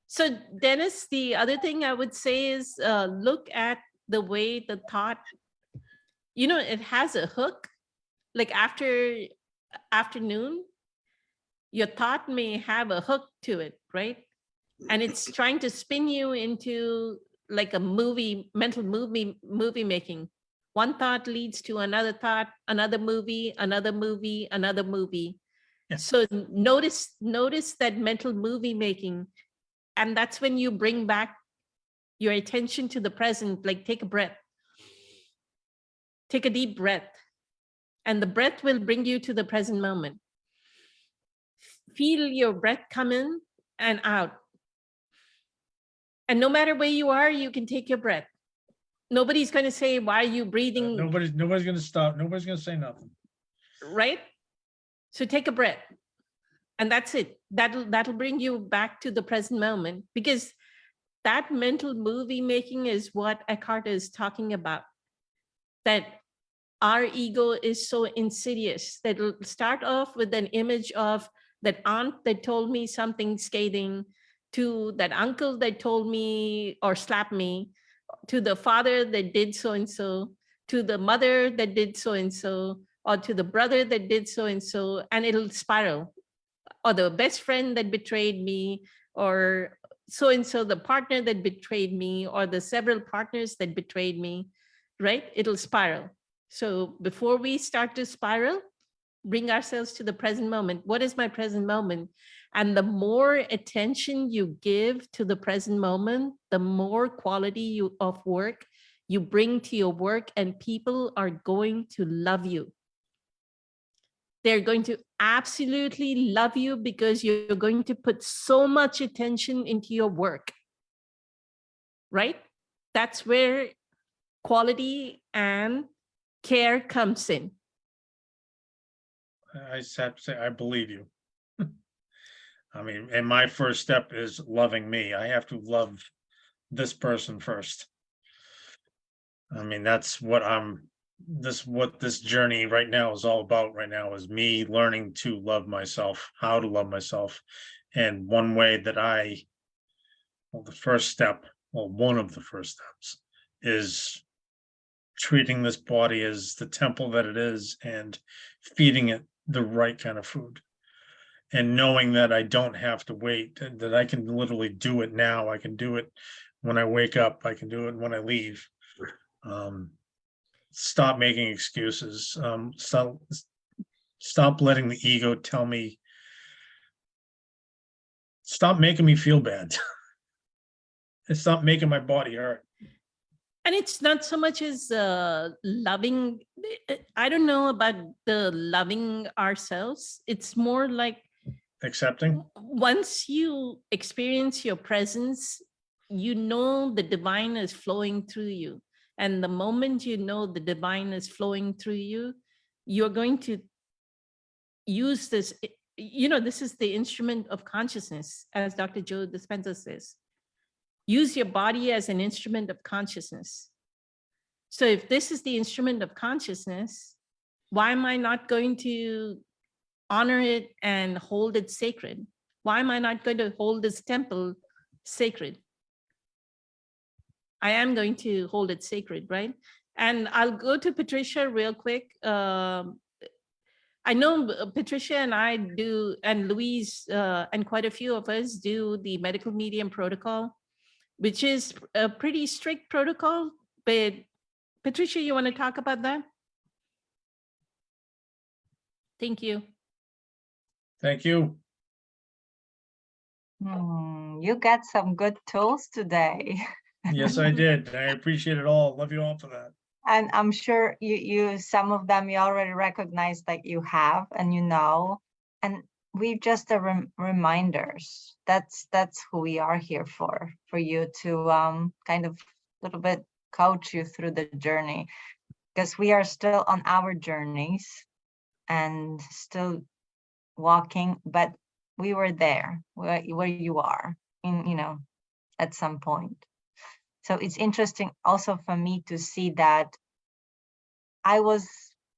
Speaker 1: So Dennis, the other thing I would say is look at the way the thought, you know, it has a hook. Like after afternoon, your thought may have a hook to it, right? And it's trying to spin you into like a movie, mental movie making. One thought leads to another thought, another movie, another movie, another movie.
Speaker 6: Yeah.
Speaker 1: So notice that mental movie making. And that's when you bring back your attention to the present, like take a breath. Take a deep breath. And the breath will bring you to the present moment. Feel your breath come in and out. And no matter where you are, you can take your breath. Nobody's going to say, why are you breathing?
Speaker 6: Nobody's going to stop. Nobody's going to say nothing.
Speaker 1: Right? So take a breath. And that's it. That'll bring you back to the present moment, because that mental movie making is what Eckhart is talking about. That our ego is so insidious that it'll start off with an image of that aunt that told me something scathing, to that uncle that told me or slapped me, to the father that did so and so, to the mother that did so and so, or to the brother that did so and so, and it'll spiral. Or the best friend that betrayed me, or so and so, the partner that betrayed me, or the several partners that betrayed me, right? It'll spiral. So before we start to spiral, bring ourselves to the present moment. What is my present moment? And the more attention you give to the present moment, the more quality of work you bring to your work, and people are going to love you. They're going to absolutely love you because you're going to put so much attention into your work, right? That's where quality and care comes in.
Speaker 6: I just have to say, I believe you. I mean, and my first step is loving me. I have to love this person first. I mean, that's what what this journey right now is all about right now is me learning to love myself, how to love myself. And one way that well, the first step, well, one of the first steps is treating this body as the temple that it is and feeding it the right kind of food. And knowing that I don't have to wait, that I can literally do it now. I can do it when I wake up. I can do it when I leave. Stop making excuses. Stop letting the ego tell me. Stop making me feel bad. And stop making my body hurt.
Speaker 1: And it's not so much as loving. I don't know about the loving ourselves. It's more like
Speaker 6: Accepting.
Speaker 1: once you experience your presence, you know the divine is flowing through you. And the moment you know the divine is flowing through you, you're going to use this. This is the instrument of consciousness, as Dr. Joe Dispenza says. Use your body as an instrument of consciousness. So if this is the instrument of consciousness, why am I not going to honor it and hold it sacred? Why am I not going to hold this temple sacred? I am going to hold it sacred, right? And I'll go to Patricia real quick. I know Patricia and I do, and Louise, and quite a few of us do the medical medium protocol, which is a pretty strict protocol. But Patricia, you want to talk about that? Thank you.
Speaker 6: Thank you.
Speaker 3: You got some good tools today.
Speaker 6: Yes, I did. I appreciate it all. Love you all for that.
Speaker 3: And I'm sure you some of them you already recognize that you have and and we just are reminders. That's who we are here for you to kind of a little bit coach you through the journey, because we are still on our journeys and still walking, but we were there where you are at some point. So it's interesting also for me to see that I was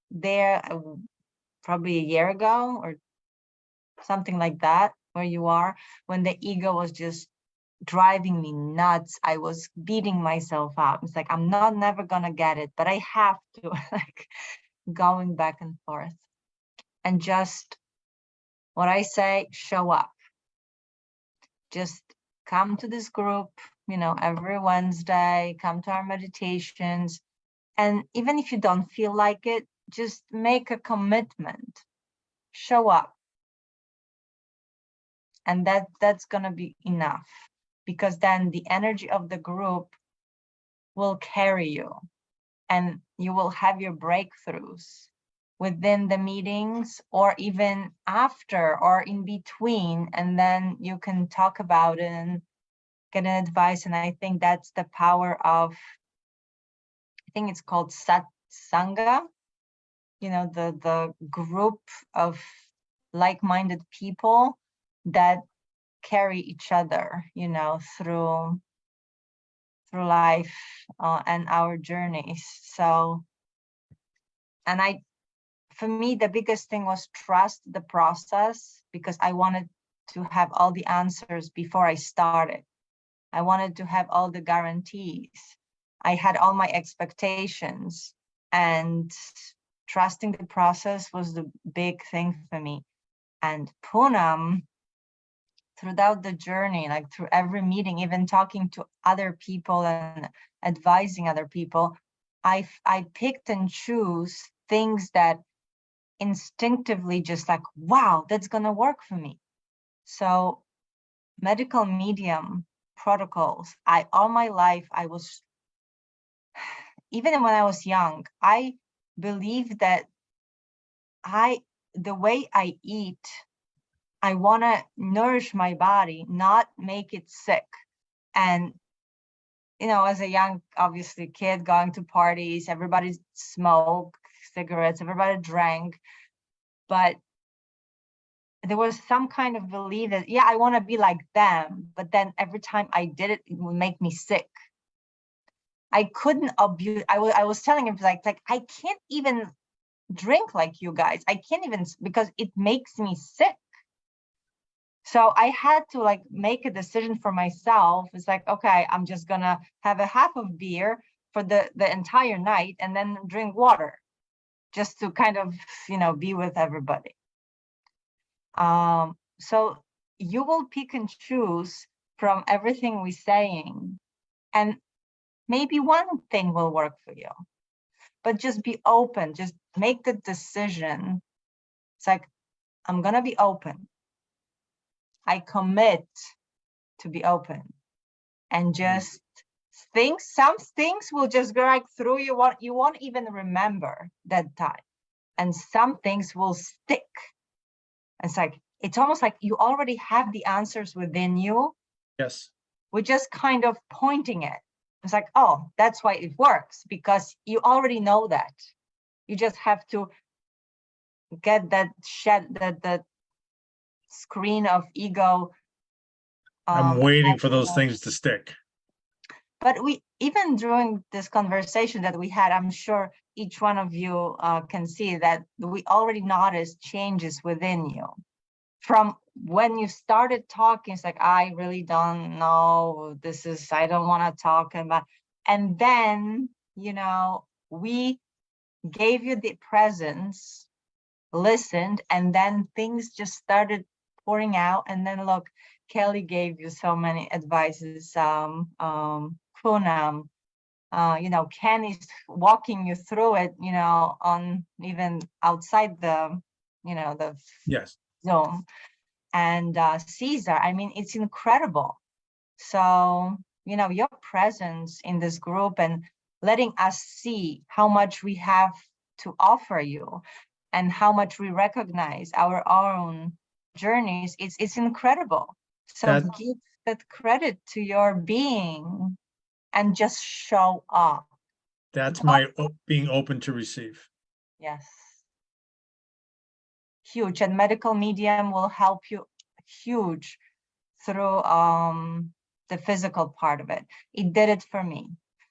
Speaker 3: there probably a year ago or something like that, where you are, when the ego was just driving me nuts. I was beating myself up. It's like, I'm never gonna get it, but I have to, like going back and forth. And just what I say, show up. Just come to this group, every Wednesday, come to our meditations. And even if you don't feel like it, just make a commitment, show up. And that's gonna be enough, because then the energy of the group will carry you and you will have your breakthroughs within the meetings or even after or in between, and then you can talk about it and get an advice. And I think that's the power of, I think it's called Satsanga, the group of like-minded people that carry each other, through life and our journeys. So, and for me, the biggest thing was trust the process, because I wanted to have all the answers before I started. I wanted to have all the guarantees. I had all my expectations, and trusting the process was the big thing for me. And Poonam, throughout the journey, like through every meeting, even talking to other people and advising other people, I picked and choose things that instinctively just like, wow, that's gonna work for me. So medical medium protocols, all my life, I was, even when I was young, I believed that the way I eat, I want to nourish my body, not make it sick. And, as a young, obviously, kid going to parties, everybody smoked cigarettes, everybody drank. But there was some kind of belief that, yeah, I want to be like them, but then every time I did it, it would make me sick. I couldn't abuse. I was telling him like I can't even drink like you guys. I can't even, because it makes me sick. So I had to like make a decision for myself. It's like, okay, I'm just gonna have a half of beer for the entire night and then drink water, just to kind of, be with everybody. So you will pick and choose from everything we're saying, and maybe one thing will work for you, but just be open, just make the decision. It's like, I'm gonna be open. I commit to be open, and just some things will just go right through you. You won't even remember that time, and some things will stick. It's like, it's almost like you already have the answers within you.
Speaker 6: Yes.
Speaker 3: We're just kind of pointing it. It's like, oh, that's why it works, because you already know that. You just have to get that screen of ego.
Speaker 6: I'm waiting for
Speaker 3: out
Speaker 6: those
Speaker 3: of-
Speaker 6: things to stick.
Speaker 3: But even during this conversation that we had, I'm sure each one of you can see that we already noticed changes within you. From when you started talking, it's like, I really don't know, I don't want to talk about. And then, we gave you the presence, listened, and then things just started pouring out. And then look, Kelly gave you so many advices, Poonam, Kenny's walking you through it, on even outside the, the
Speaker 6: Yes.
Speaker 3: Zoom. And Caesar, I mean, it's incredible. So, your presence in this group and letting us see how much we have to offer you and how much we recognize our own journeys, it's incredible. So
Speaker 6: That-
Speaker 3: give that credit to your being and just show up.
Speaker 6: That's my being open to receive.
Speaker 3: Yes. Huge. And medical medium will help you huge through the physical part of it. It did it for me.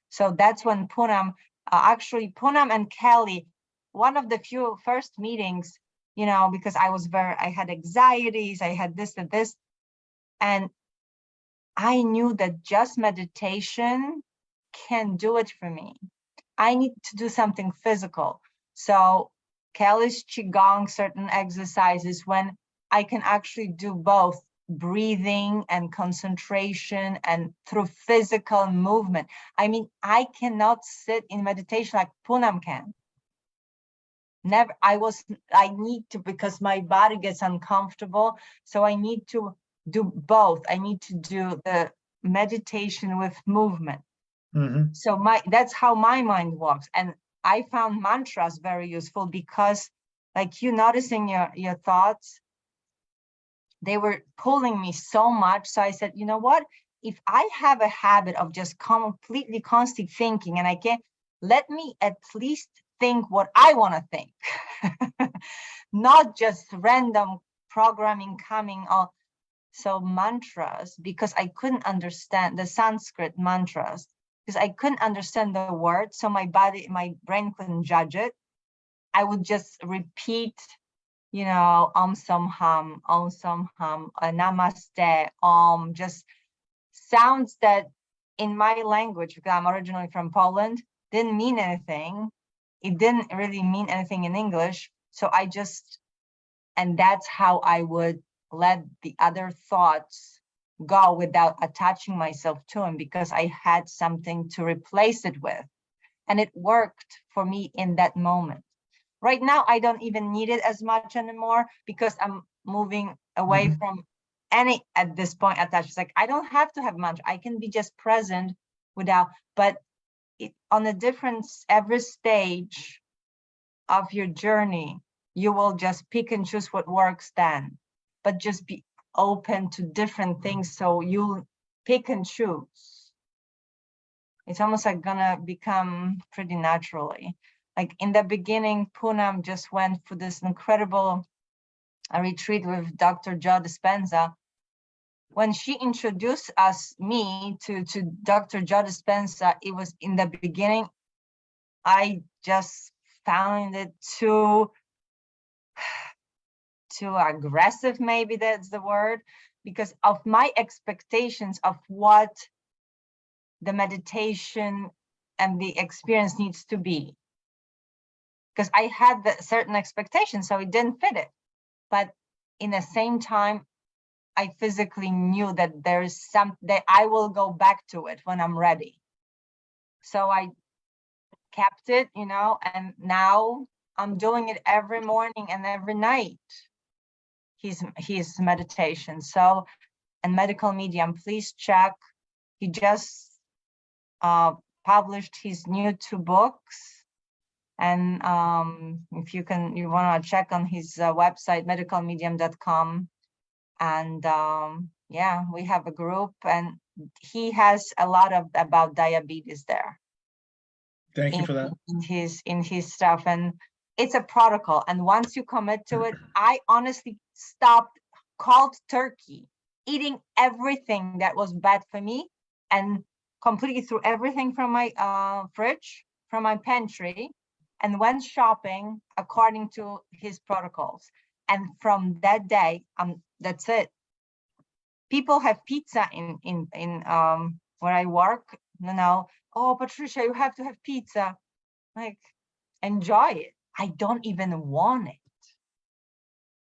Speaker 3: So that's when Poonam, Poonam and Kelly, one of the few first meetings, because I had anxieties, I had this and this, and I knew that just meditation can do it for me. I need to do something physical. So Kelly's Qigong, certain exercises when I can actually do both breathing and concentration and through physical movement. I mean, I cannot sit in meditation like Poonam can. Never, I need to, because my body gets uncomfortable. So I need to do both. I need to do the meditation with movement.
Speaker 6: Mhm.
Speaker 3: So that's how my mind works. And I found mantras very useful because, like, you noticing your thoughts, they were pulling me so much. So I said, you know what? If I have a habit of just completely constant thinking, and I can't, let me at least think what I want to think, not just random programming coming on. So mantras, because I couldn't understand the Sanskrit mantras, because I couldn't understand the word. So my brain couldn't judge it. I would just repeat, Om Sam Hum, Namaste, just sounds that in my language, because I'm originally from Poland, didn't mean anything. It didn't really mean anything in English. So and that's how I would let the other thoughts go without attaching myself to them, because I had something to replace it with. And it worked for me in that moment. Right now, I don't even need it as much anymore because I'm moving away from any, at this point, attachment. It's like, I don't have to have much. I can be just present without, but on a different, every stage of your journey, you will just pick and choose what works then, but just be open to different things. So you pick and choose. It's almost like gonna become pretty naturally. Like in the beginning, Poonam just went for this incredible a retreat with Dr. Joe Dispenza. When she introduced me to Dr. Joe Dispenza, it was in the beginning, I just found it too aggressive, maybe that's the word, because of my expectations of what the meditation and the experience needs to be. Because I had the certain expectations, so it didn't fit it. But in the same time, I physically knew that there's that I will go back to it when I'm ready. So I kept it, and now I'm doing it every morning and every night. His meditation. So, and Medical Medium, please check. He just published his new 2 books. And if you want to check on his website, medicalmedium.com. And yeah, we have a group, and he has a lot about diabetes there.
Speaker 6: Thank you for that.
Speaker 3: In his stuff, and it's a protocol. And once you commit to it, I honestly stopped cold turkey, eating everything that was bad for me, and completely threw everything from my fridge, from my pantry, and went shopping according to his protocols. And from that day, that's it. People have pizza in where I work, oh, Patricia, you have to have pizza. Like, enjoy it. I don't even want it.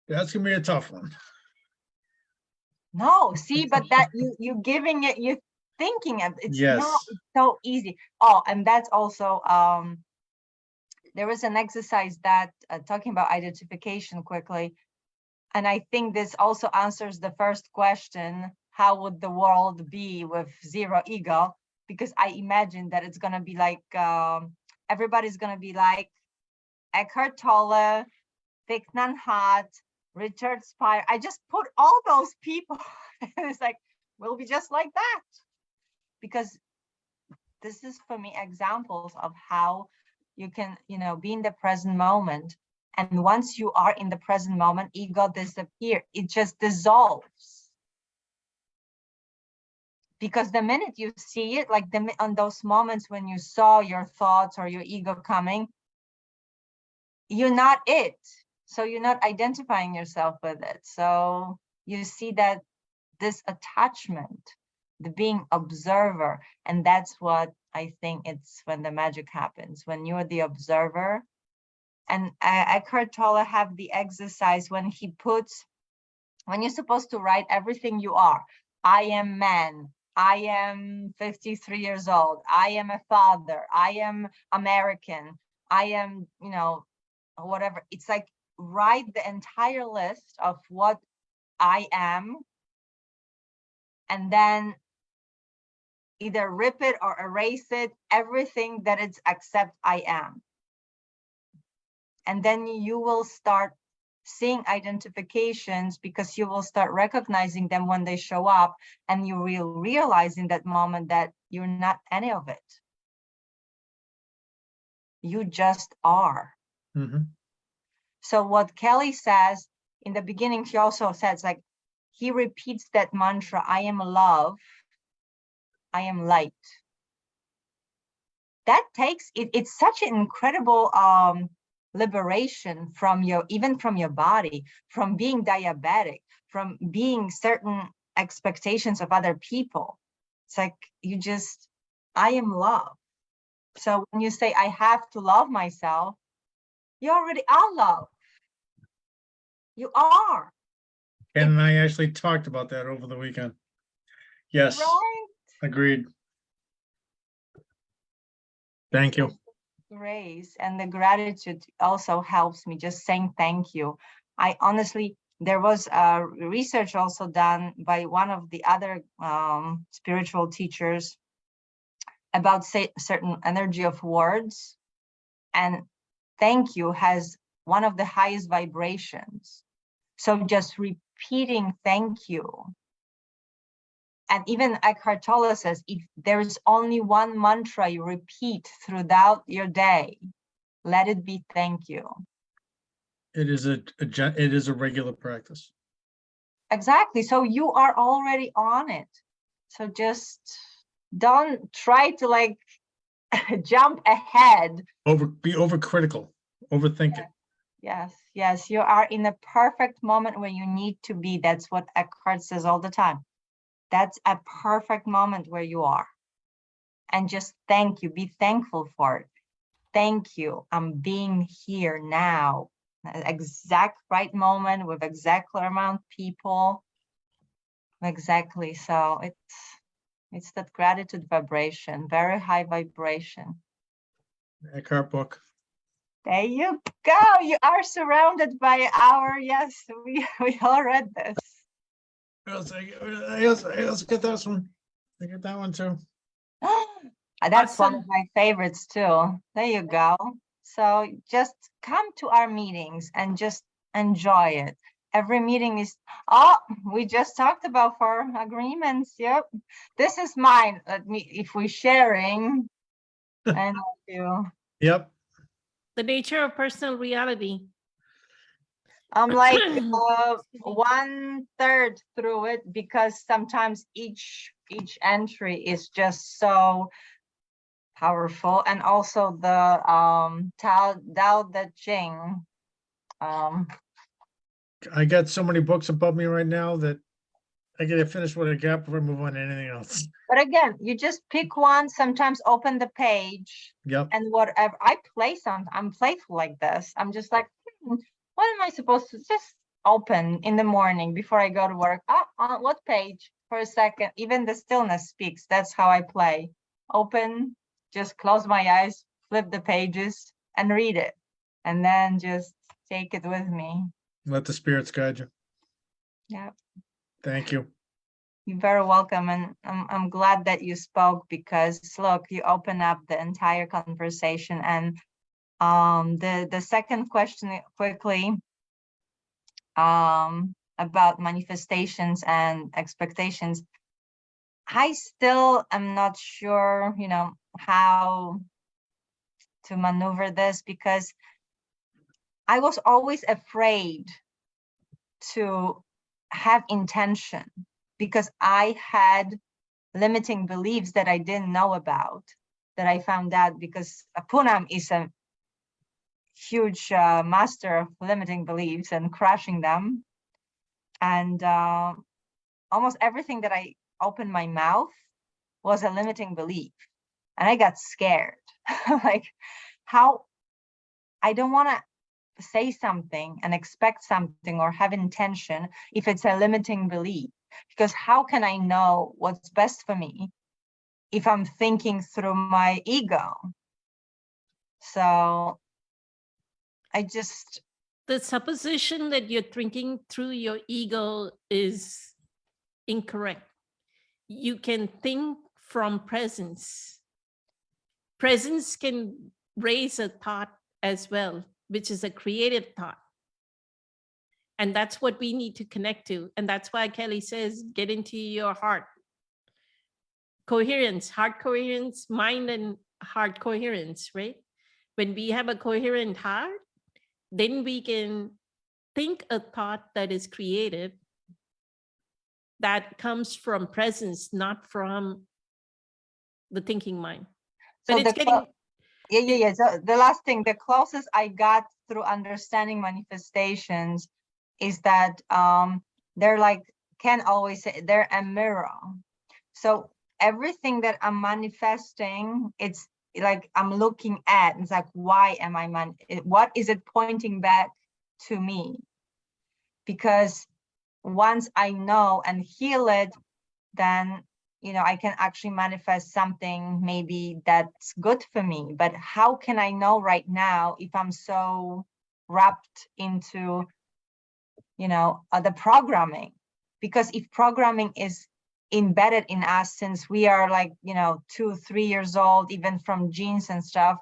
Speaker 6: That's gonna be a tough one.
Speaker 3: No, see, but that you giving it, you thinking it. It's
Speaker 6: Yes.
Speaker 3: not, it's so easy. Oh, and that's also there was an exercise that talking about identification quickly. And I think this also answers the first question, how would the world be with zero ego? Because I imagine that it's going to be like, everybody's going to be like Eckhart Tolle, Thich Nhat Hanh, Richard Spire. I just put all those people, and it's like, we'll be just like that. Because this is, for me, examples of how you can, be in the present moment. And once you are in the present moment, ego disappears. It just dissolves. Because the minute you see it, like on those moments when you saw your thoughts or your ego coming, you're not it. So you're not identifying yourself with it. So you see that this attachment, the being observer, and that's what I think it's when the magic happens, when you're the observer. And Eckhart Tolle have the exercise when you're supposed to write everything you are. I am man. I am 53 years old. I am a father. I am American. I am, whatever. It's like write the entire list of what I am, and then either rip it or erase it, everything that it's except I am. And then you will start seeing identifications, because you will start recognizing them when they show up, and you will realize in that moment that you're not any of it. You just are.
Speaker 6: Mhm.
Speaker 3: So what Kelly says in the beginning, she also says, like, he repeats that mantra, I am love, I am light. That takes it. It's such an incredible liberation from even from your body, from being diabetic, from being certain expectations of other people. It's like I am love. So when you say I have to love myself, you already are love. You are.
Speaker 6: Ken and I actually talked about that over the weekend. Yes,
Speaker 3: Right?
Speaker 6: agreed. Thank you.
Speaker 3: Grace and the gratitude also helps me, just saying thank you. I honestly, there was research also done by one of the other spiritual teachers about certain energy of words, and thank you has one of the highest vibrations. So just repeating thank you. And even Eckhart Tolle says, if there is only one mantra you repeat throughout your day, let it be thank you.
Speaker 6: It is it is a regular practice.
Speaker 3: Exactly. So you are already on it. So just don't try to like jump ahead.
Speaker 6: Be overcritical, overthink it.
Speaker 3: Yes, yes, you are in a perfect moment where you need to be. That's what Eckhart says all the time. That's a perfect moment where you are. And just thank you, be thankful for it. Thank you, I'm being here now. Exact right moment with exactly amount of people. Exactly, so it's that gratitude vibration, very high vibration.
Speaker 6: Eckhart book.
Speaker 3: There you go. You are surrounded by our, yes, we all read this.
Speaker 6: I also get that one. I get that one too.
Speaker 3: That's one of
Speaker 1: Awesome.
Speaker 3: my favorites too. There you go. So just come to our meetings and just enjoy it. Every meeting is, oh, we just talked about 4 agreements. Yep. This is mine. Let me, if we're sharing, and you.
Speaker 6: Yep.
Speaker 1: The nature of personal reality.
Speaker 3: I'm like 1/3 through it because sometimes each entry is just so powerful, and also the Tao Te Ching.
Speaker 6: I got so many books above me right now that I gotta finish what I got before I move on to anything else.
Speaker 3: But again, you just pick one, sometimes open the page
Speaker 6: Yep.
Speaker 3: and whatever. I play I'm playful like this. I'm just like, what am I supposed to just open in the morning before I go to work? Oh, on what page for a second? Even the stillness speaks. That's how I play. Open, just close my eyes, flip the pages and read it. And then just take it with me.
Speaker 6: Let the spirits guide you.
Speaker 3: Yeah.
Speaker 6: Thank you.
Speaker 3: You're very welcome, and I'm glad that you spoke, because look, you open up the entire conversation. And the second question quickly, about manifestations and expectations. I still am not sure, how to maneuver this, because I was always afraid to have intention, because I had limiting beliefs that I didn't know about, that I found out because Poonam is a huge master of limiting beliefs and crushing them. And almost everything that I opened my mouth was a limiting belief. And I got scared. Like, how I don't want to say something and expect something or have intention if it's a limiting belief. Because how can I know what's best for me if I'm thinking through my ego? So I just,
Speaker 1: The supposition that you're thinking through your ego is incorrect. You can think from presence. Presence can raise a thought as well, which is a creative thought. And that's what we need to connect to. And that's why Kelly says, get into your heart. Coherence, heart coherence, mind and heart coherence, right? When we have a coherent heart, then we can think a thought that is creative, that comes from presence, not from the thinking mind.
Speaker 3: so
Speaker 1: But it's getting,
Speaker 3: yeah. So the last thing, the closest I got through understanding manifestations is that they're like, Ken always say, they're a mirror. So everything that I'm manifesting, it's like I'm looking at, it's like, why am I what is it pointing back to me? Because once I know and heal it, then I can actually manifest something maybe that's good for me. But how can I know right now if I'm so wrapped into the programming? Because if programming is embedded in us since we are like 2-3 years old, even from genes and stuff,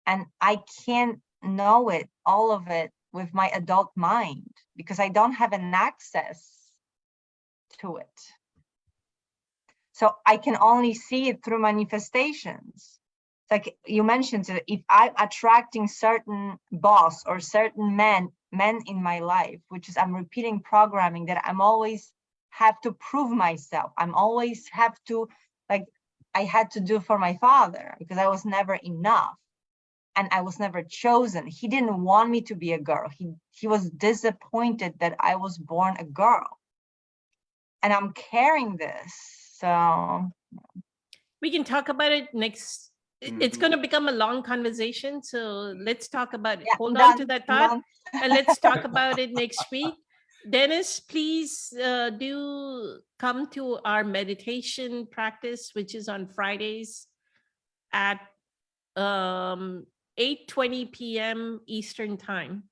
Speaker 3: and I can't know it, all of it, with my adult mind, because I don't have an access to it. So I can only see it through manifestations. Like you mentioned, if I'm attracting certain boss or certain men men in my life, which is I'm repeating programming that I'm always have to prove myself. I'm always have to, like I had to do for my father because I was never enough and I was never chosen. He didn't want me to be a girl. He was disappointed that I was born a girl. And I'm carrying this. So
Speaker 1: We can talk about it next. It's
Speaker 4: Mhm.
Speaker 1: going to become a long conversation. So let's talk about it.
Speaker 3: yeah,
Speaker 1: Hold
Speaker 3: I'm
Speaker 1: on to
Speaker 3: done,
Speaker 1: that
Speaker 3: I'm
Speaker 1: thought.
Speaker 3: done.
Speaker 1: And let's talk about it next week. Dennis, please do come to our meditation practice, which is on Fridays at 8:20 p.m. Eastern time.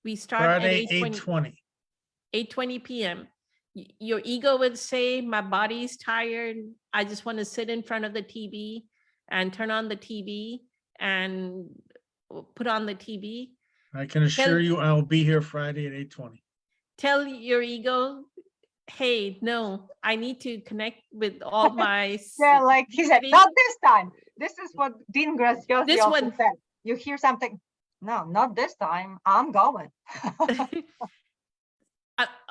Speaker 1: We start
Speaker 6: Friday,
Speaker 1: at 8:20.
Speaker 6: 8:20.
Speaker 1: 8:20 p.m. Your ego would say, my body's tired. I just want to sit in front of the TV and turn on the TV and put on the TV.
Speaker 6: I can assure you I'll be here Friday at 8:20.
Speaker 1: Tell your ego, hey, no, I need to connect with all my.
Speaker 3: Yeah, like he said,
Speaker 1: City-
Speaker 3: not this time. This is what Dean Graziosi
Speaker 1: This
Speaker 3: also
Speaker 1: one.
Speaker 3: said. You hear something, no, not this time. I'm going.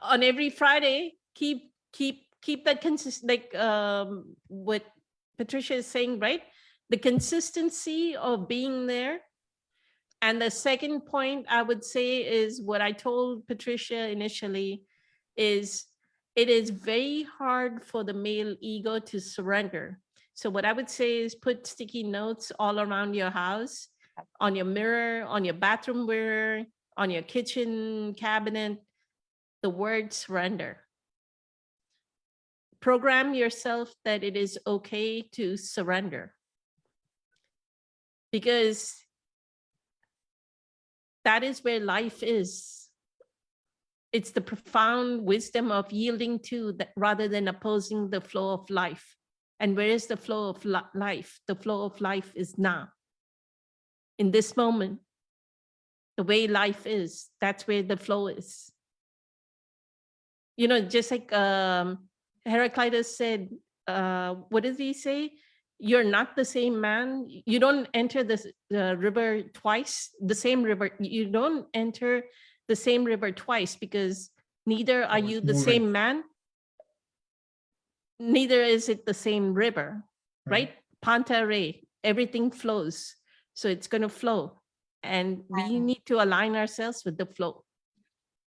Speaker 1: On every Friday, keep that consistent, like what Patricia is saying, right? The consistency of being there. And the second point I would say is what I told Patricia initially is it is very hard for the male ego to surrender. So what I would say is put sticky notes all around your house, on your mirror, on your bathroom mirror, on your kitchen cabinet, the word surrender. Program yourself that it is okay to surrender. Because that is where life is. It's the profound wisdom of yielding to that rather than opposing the flow of life. And where is the flow of life? The flow of life is now. In this moment, the way life is, that's where the flow is. You know, just like Heraclitus said, what does he say? You're not the same man. You don't enter the river twice, the same river. You don't enter the same river twice because neither are
Speaker 6: it's
Speaker 1: you the
Speaker 6: moving.
Speaker 1: same man, neither is it the same river, right? Panta re, everything flows. So it's going to flow. And we
Speaker 3: And
Speaker 1: need to align ourselves with the flow.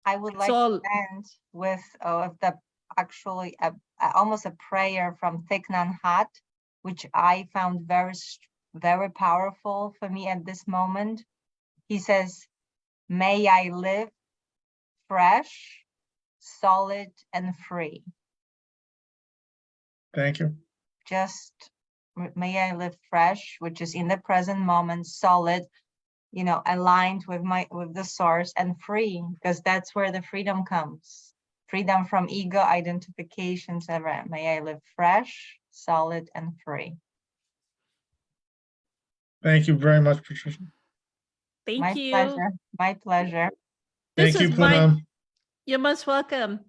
Speaker 3: I would
Speaker 1: That's
Speaker 3: like
Speaker 1: all.
Speaker 3: to end with actually almost a prayer from Thich Nhat Hanh, which I found very powerful for me at this moment. He says, "May I live fresh, solid, and free."
Speaker 6: Thank you.
Speaker 3: Just may I live fresh, which is in the present moment, solid, aligned with the source, and free, because that's where the freedom comes. Freedom from ego, identifications, ever. May I live fresh, solid, and free.
Speaker 6: Thank you very much, Patricia.
Speaker 1: Thank
Speaker 3: My
Speaker 1: you.
Speaker 3: pleasure. My pleasure.
Speaker 1: This
Speaker 6: Thank you,
Speaker 1: is mind.
Speaker 6: Poonam.
Speaker 1: You're most welcome.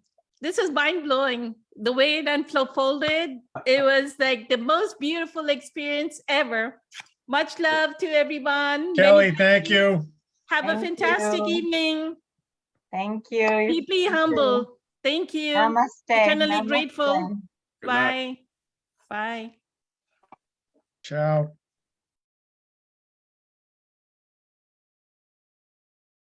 Speaker 1: This is mind blowing. The way it unfolded, it was like the most beautiful experience ever. Much love to everyone.
Speaker 6: Kelly,
Speaker 1: Many
Speaker 6: thank
Speaker 1: thanks.
Speaker 6: you.
Speaker 1: Have a
Speaker 3: Thank
Speaker 1: fantastic
Speaker 3: you.
Speaker 1: evening.
Speaker 3: Thank you.
Speaker 1: Deeply
Speaker 3: You too.
Speaker 1: humble. Thank you.
Speaker 3: Namaste.
Speaker 1: Eternally
Speaker 3: Namaste.
Speaker 1: grateful.
Speaker 2: Good night.
Speaker 1: Bye. Bye.
Speaker 6: Ciao.